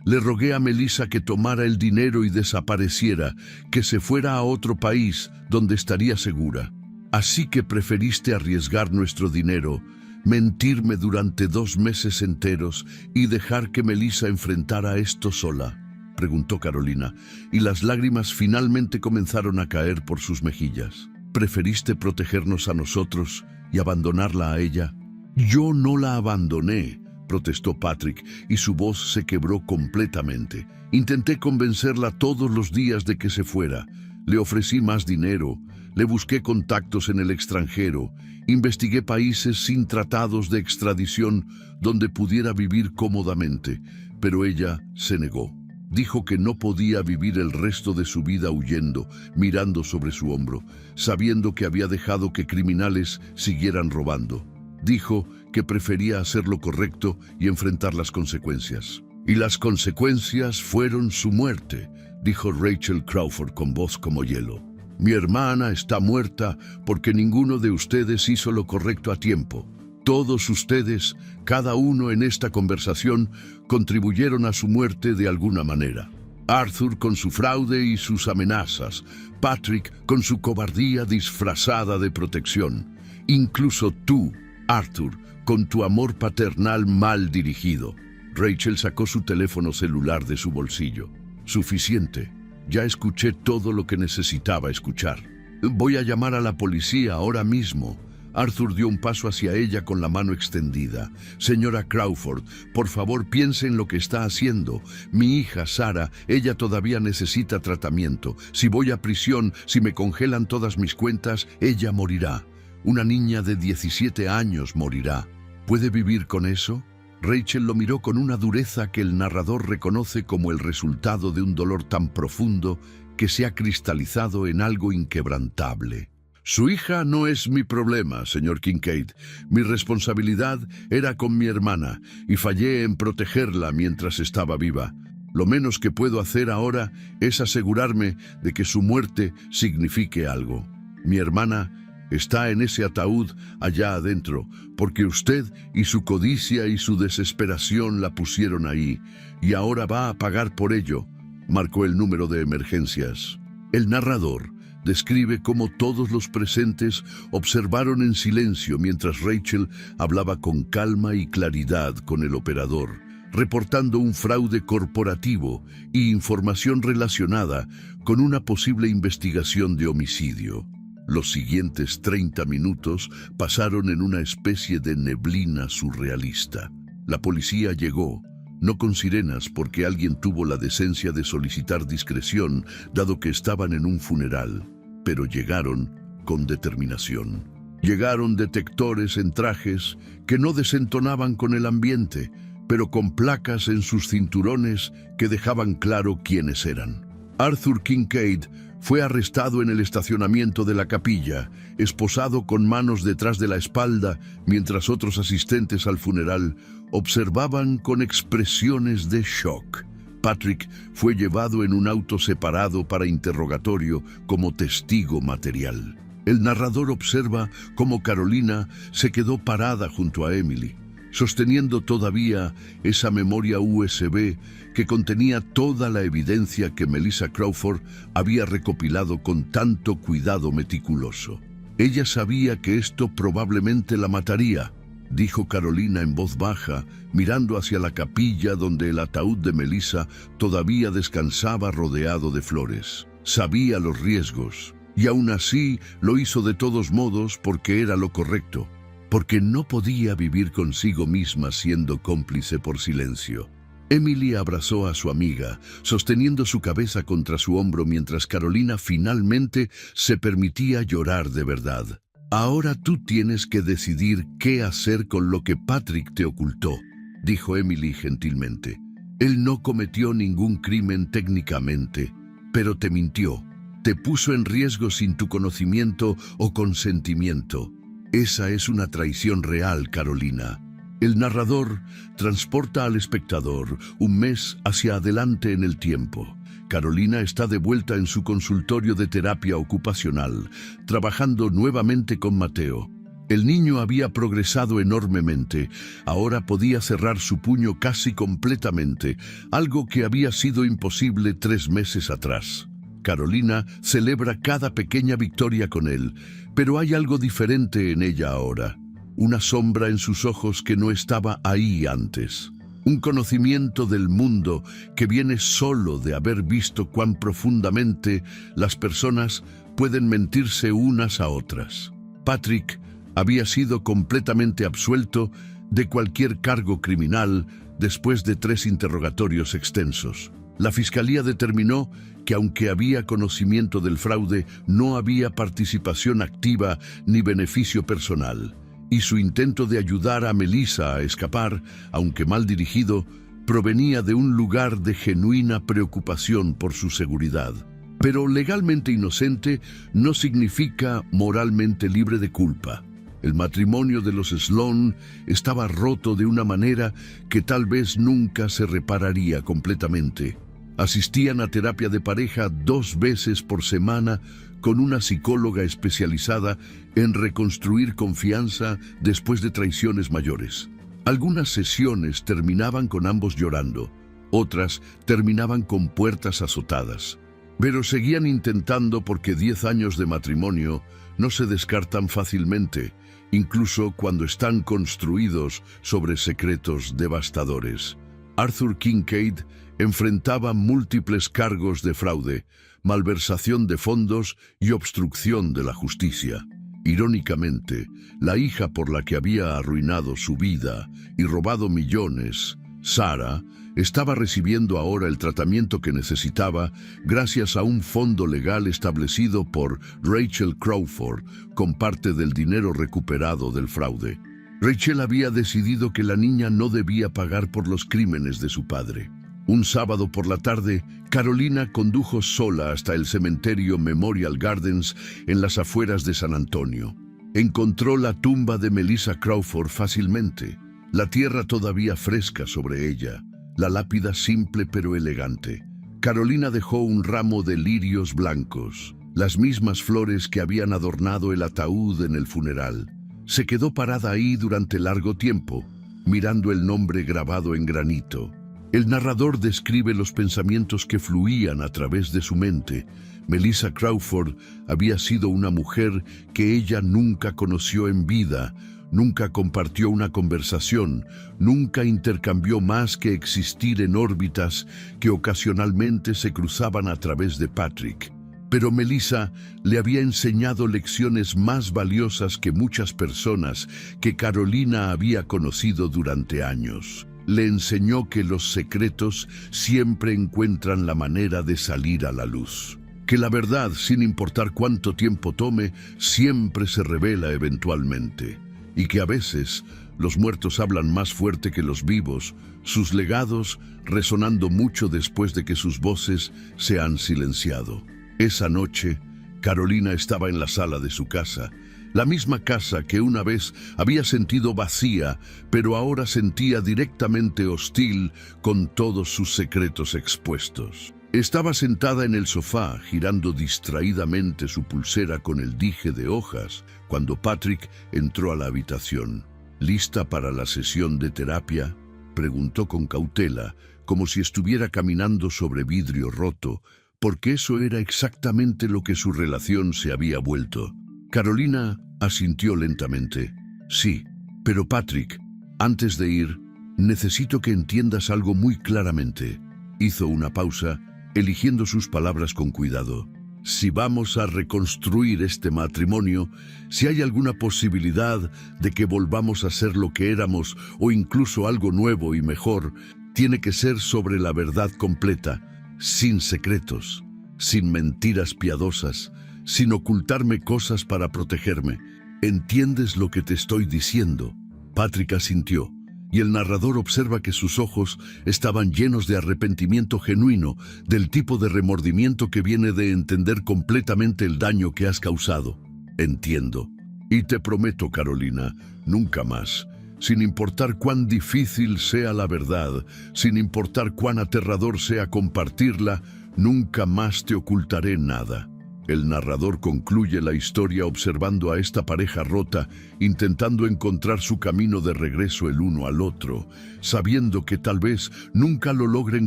Le rogué a Melissa que tomara el dinero y desapareciera, que se fuera a otro país donde estaría segura. Así que preferiste arriesgar nuestro dinero, mentirme durante 2 meses enteros y dejar que Melissa enfrentara esto sola», preguntó Carolina, y las lágrimas finalmente comenzaron a caer por sus mejillas. «¿Preferiste protegernos a nosotros y abandonarla a ella?» «Yo no la abandoné», protestó Patrick, y su voz se quebró completamente. «Intenté convencerla todos los días de que se fuera. Le ofrecí más dinero, le busqué contactos en el extranjero, investigué países sin tratados de extradición donde pudiera vivir cómodamente, pero ella se negó. Dijo que no podía vivir el resto de su vida huyendo, mirando sobre su hombro, sabiendo que había dejado que criminales siguieran robando. Dijo que prefería hacer lo correcto y enfrentar las consecuencias. Y las consecuencias fueron su muerte», dijo Rachel Crawford con voz como hielo. «Mi hermana está muerta porque ninguno de ustedes hizo lo correcto a tiempo. Todos ustedes, cada uno en esta conversación, contribuyeron a su muerte de alguna manera. Arthur con su fraude y sus amenazas, Patrick con su cobardía disfrazada de protección. Incluso tú, Arthur, con tu amor paternal mal dirigido». Rachel sacó su teléfono celular de su bolsillo. «Suficiente. Ya escuché todo lo que necesitaba escuchar. Voy a llamar a la policía ahora mismo». Arthur dio un paso hacia ella con la mano extendida. «Señora Crawford, por favor piense en lo que está haciendo. Mi hija, Sara, ella todavía necesita tratamiento. Si voy a prisión, si me congelan todas mis cuentas, ella morirá. Una niña de 17 años morirá. ¿Puede vivir con eso?» Rachel lo miró con una dureza que el narrador reconoce como el resultado de un dolor tan profundo que se ha cristalizado en algo inquebrantable. Su hija no es mi problema, señor Kincaid. Mi responsabilidad era con mi hermana y fallé en protegerla mientras estaba viva. Lo menos que puedo hacer ahora es asegurarme de que su muerte signifique algo. Mi hermana está en ese ataúd allá adentro, porque usted y su codicia y su desesperación la pusieron ahí, y ahora va a pagar por ello. Marcó el número de emergencias. El narrador describe cómo todos los presentes observaron en silencio mientras Rachel hablaba con calma y claridad con el operador, reportando un fraude corporativo y información relacionada con una posible investigación de homicidio. Los siguientes 30 minutos pasaron en una especie de neblina surrealista. La policía llegó, no con sirenas porque alguien tuvo la decencia de solicitar discreción, dado que estaban en un funeral, pero llegaron con determinación. Llegaron detectores en trajes que no desentonaban con el ambiente, pero con placas en sus cinturones que dejaban claro quiénes eran. Arthur Kincaid fue arrestado en el estacionamiento de la capilla, esposado con manos detrás de la espalda, mientras otros asistentes al funeral observaban con expresiones de shock. Patrick fue llevado en un auto separado para interrogatorio como testigo material. El narrador observa cómo Carolina se quedó parada junto a Emily, sosteniendo todavía esa memoria USB que contenía toda la evidencia que Melissa Crawford había recopilado con tanto cuidado meticuloso. Ella sabía que esto probablemente la mataría, dijo Carolina en voz baja, mirando hacia la capilla donde el ataúd de Melissa todavía descansaba rodeado de flores. Sabía los riesgos, y aún así lo hizo de todos modos porque era lo correcto, porque no podía vivir consigo misma siendo cómplice por silencio. Emily abrazó a su amiga, sosteniendo su cabeza contra su hombro mientras Carolina finalmente se permitía llorar de verdad. Ahora tú tienes que decidir qué hacer con lo que Patrick te ocultó, dijo Emily gentilmente. Él no cometió ningún crimen técnicamente, pero te mintió. Te puso en riesgo sin tu conocimiento o consentimiento. Esa es una traición real, Carolina. El narrador transporta al espectador un mes hacia adelante en el tiempo. Carolina está de vuelta en su consultorio de terapia ocupacional, trabajando nuevamente con Mateo. El niño había progresado enormemente. Ahora podía cerrar su puño casi completamente, algo que había sido imposible 3 meses atrás. Carolina celebra cada pequeña victoria con él, pero hay algo diferente en ella ahora. Una sombra en sus ojos que no estaba ahí antes. Un conocimiento del mundo que viene solo de haber visto cuán profundamente las personas pueden mentirse unas a otras. Patrick había sido completamente absuelto de cualquier cargo criminal después de 3 interrogatorios extensos. La fiscalía determinó que aunque había conocimiento del fraude, no había participación activa ni beneficio personal. Y su intento de ayudar a Melissa a escapar, aunque mal dirigido, provenía de un lugar de genuina preocupación por su seguridad. Pero legalmente inocente no significa moralmente libre de culpa. El matrimonio de los Sloan estaba roto de una manera que tal vez nunca se repararía completamente. Asistían a terapia de pareja 2 veces por semana con una psicóloga especializada en reconstruir confianza después de traiciones mayores. Algunas sesiones terminaban con ambos llorando, otras terminaban con puertas azotadas. Pero seguían intentando porque 10 años de matrimonio no se descartan fácilmente, incluso cuando están construidos sobre secretos devastadores. Arthur Kincaid enfrentaba múltiples cargos de fraude, malversación de fondos y obstrucción de la justicia. Irónicamente, la hija por la que había arruinado su vida y robado millones, Sarah, estaba recibiendo ahora el tratamiento que necesitaba gracias a un fondo legal establecido por Rachel Crawford con parte del dinero recuperado del fraude. Rachel había decidido que la niña no debía pagar por los crímenes de su padre. Un sábado por la tarde, Carolina condujo sola hasta el cementerio Memorial Gardens en las afueras de San Antonio. Encontró la tumba de Melissa Crawford fácilmente, la tierra todavía fresca sobre ella, la lápida simple pero elegante. Carolina dejó un ramo de lirios blancos, las mismas flores que habían adornado el ataúd en el funeral. Se quedó parada ahí durante largo tiempo, mirando el nombre grabado en granito. El narrador describe los pensamientos que fluían a través de su mente. Melissa Crawford había sido una mujer que ella nunca conoció en vida, nunca compartió una conversación, nunca intercambió más que existir en órbitas que ocasionalmente se cruzaban a través de Patrick. Pero Melissa le había enseñado lecciones más valiosas que muchas personas que Carolina había conocido durante años. Le enseñó que los secretos siempre encuentran la manera de salir a la luz. Que la verdad, sin importar cuánto tiempo tome, siempre se revela eventualmente. Y que a veces los muertos hablan más fuerte que los vivos, sus legados resonando mucho después de que sus voces se han silenciado. Esa noche, Carolina estaba en la sala de su casa, la misma casa que una vez había sentido vacía, pero ahora sentía directamente hostil con todos sus secretos expuestos. Estaba sentada en el sofá, girando distraídamente su pulsera con el dije de hojas, cuando Patrick entró a la habitación. ¿Lista para la sesión de terapia?, preguntó con cautela, como si estuviera caminando sobre vidrio roto, porque eso era exactamente lo que su relación se había vuelto. Carolina asintió lentamente. Sí, pero Patrick, antes de ir, necesito que entiendas algo muy claramente. Hizo una pausa, eligiendo sus palabras con cuidado. Si vamos a reconstruir este matrimonio, si hay alguna posibilidad de que volvamos a ser lo que éramos o incluso algo nuevo y mejor, tiene que ser sobre la verdad completa, sin secretos, sin mentiras piadosas, sin ocultarme cosas para protegerme. ¿Entiendes lo que te estoy diciendo? Patrick asintió, y el narrador observa que sus ojos estaban llenos de arrepentimiento genuino, del tipo de remordimiento que viene de entender completamente el daño que has causado. Entiendo. Y te prometo, Carolina, nunca más. Sin importar cuán difícil sea la verdad, sin importar cuán aterrador sea compartirla, nunca más te ocultaré nada. El narrador concluye la historia observando a esta pareja rota, intentando encontrar su camino de regreso el uno al otro, sabiendo que tal vez nunca lo logren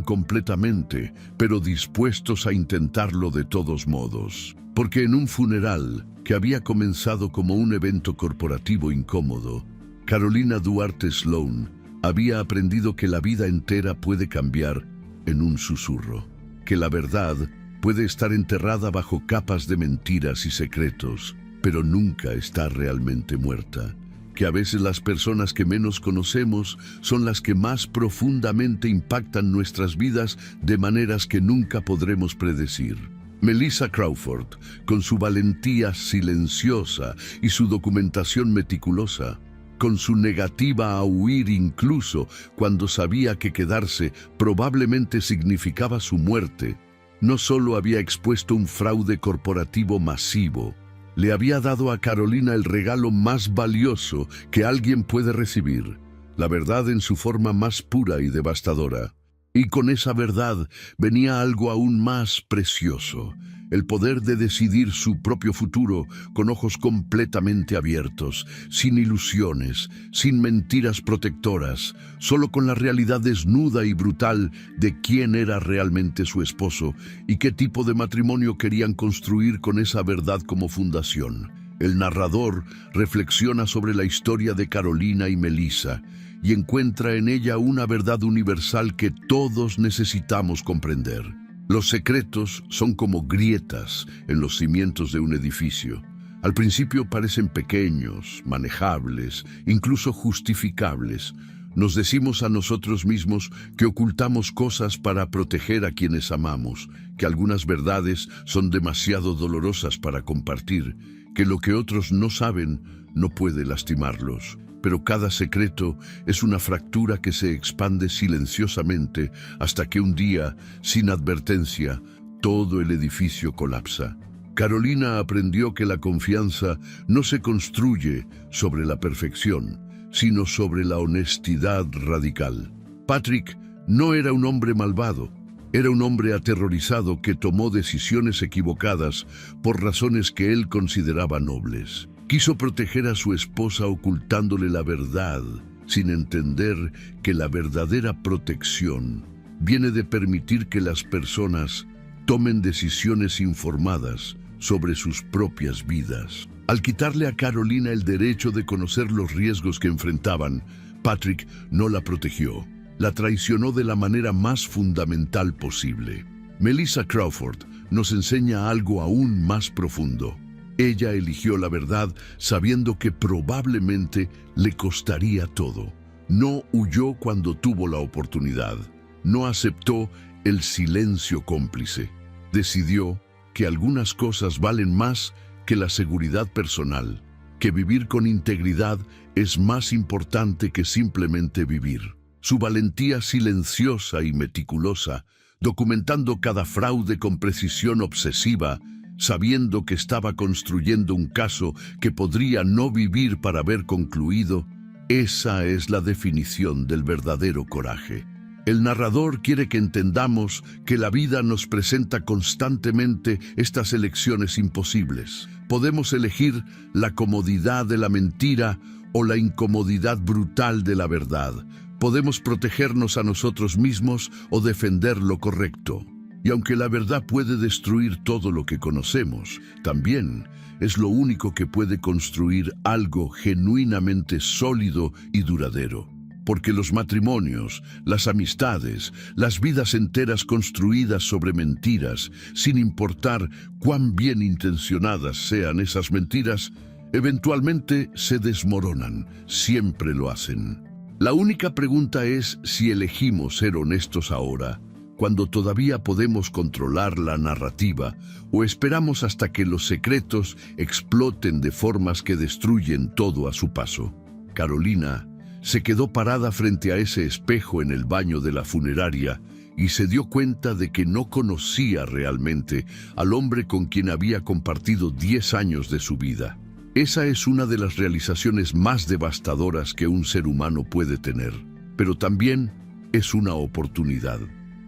completamente, pero dispuestos a intentarlo de todos modos. Porque en un funeral, que había comenzado como un evento corporativo incómodo, Carolina Duarte Sloan había aprendido que la vida entera puede cambiar en un susurro, que la verdad puede estar enterrada bajo capas de mentiras y secretos, pero nunca está realmente muerta, que a veces las personas que menos conocemos son las que más profundamente impactan nuestras vidas de maneras que nunca podremos predecir. Melissa Crawford, con su valentía silenciosa y su documentación meticulosa, con su negativa a huir incluso cuando sabía que quedarse probablemente significaba su muerte, no solo había expuesto un fraude corporativo masivo, le había dado a Carolina el regalo más valioso que alguien puede recibir, la verdad en su forma más pura y devastadora. Y con esa verdad venía algo aún más precioso, el poder de decidir su propio futuro con ojos completamente abiertos, sin ilusiones, sin mentiras protectoras, solo con la realidad desnuda y brutal de quién era realmente su esposo y qué tipo de matrimonio querían construir con esa verdad como fundación. El narrador reflexiona sobre la historia de Carolina y Melissa y encuentra en ella una verdad universal que todos necesitamos comprender. Los secretos son como grietas en los cimientos de un edificio. Al principio parecen pequeños, manejables, incluso justificables. Nos decimos a nosotros mismos que ocultamos cosas para proteger a quienes amamos, que algunas verdades son demasiado dolorosas para compartir, que lo que otros no saben no puede lastimarlos. pero cada secreto es una fractura que se expande silenciosamente hasta que un día, sin advertencia, todo el edificio colapsa. Carolina aprendió que la confianza no se construye sobre la perfección, sino sobre la honestidad radical. Patrick no era un hombre malvado, era un hombre aterrorizado que tomó decisiones equivocadas por razones que él consideraba nobles. Quiso proteger a su esposa ocultándole la verdad, sin entender que la verdadera protección viene de permitir que las personas tomen decisiones informadas sobre sus propias vidas. Al quitarle a Carolina el derecho de conocer los riesgos que enfrentaban, Patrick no la protegió. La traicionó de la manera más fundamental posible. Melissa Crawford nos enseña algo aún más profundo. Ella eligió la verdad sabiendo que probablemente le costaría todo. No huyó cuando tuvo la oportunidad. No aceptó el silencio cómplice. Decidió que algunas cosas valen más que la seguridad personal, que vivir con integridad es más importante que simplemente vivir. Su valentía silenciosa y meticulosa, documentando cada fraude con precisión obsesiva, sabiendo que estaba construyendo un caso que podría no vivir para haber concluido, esa es la definición del verdadero coraje. El narrador quiere que entendamos que la vida nos presenta constantemente estas elecciones imposibles. Podemos elegir la comodidad de la mentira o la incomodidad brutal de la verdad. Podemos protegernos a nosotros mismos o defender lo correcto. Y aunque la verdad puede destruir todo lo que conocemos, también es lo único que puede construir algo genuinamente sólido y duradero. Porque los matrimonios, las amistades, las vidas enteras construidas sobre mentiras, sin importar cuán bien intencionadas sean esas mentiras, eventualmente se desmoronan, siempre lo hacen. La única pregunta es si elegimos ser honestos ahora, cuando todavía podemos controlar la narrativa, o esperamos hasta que los secretos exploten de formas que destruyen todo a su paso. Carolina se quedó parada frente a ese espejo en el baño de la funeraria y se dio cuenta de que no conocía realmente al hombre con quien había compartido 10 años de su vida. Esa es una de las realizaciones más devastadoras que un ser humano puede tener, pero también es una oportunidad.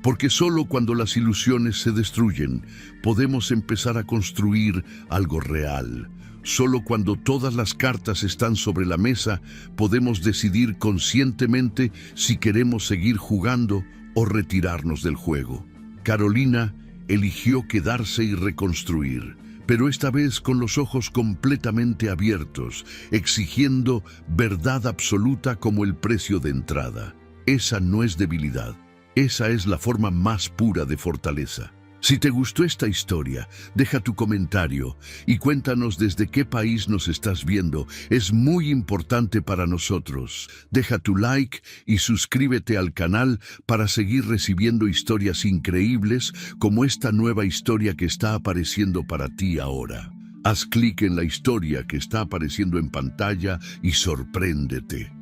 Porque solo cuando las ilusiones se destruyen, podemos empezar a construir algo real. Solo cuando todas las cartas están sobre la mesa, podemos decidir conscientemente si queremos seguir jugando o retirarnos del juego. Carolina eligió quedarse y reconstruir, pero esta vez con los ojos completamente abiertos, exigiendo verdad absoluta como el precio de entrada. Esa no es debilidad. Esa es la forma más pura de fortaleza. Si te gustó esta historia, deja tu comentario y cuéntanos desde qué país nos estás viendo. Es muy importante para nosotros. Deja tu like y suscríbete al canal para seguir recibiendo historias increíbles como esta nueva historia que está apareciendo para ti ahora. Haz clic en la historia que está apareciendo en pantalla y sorpréndete.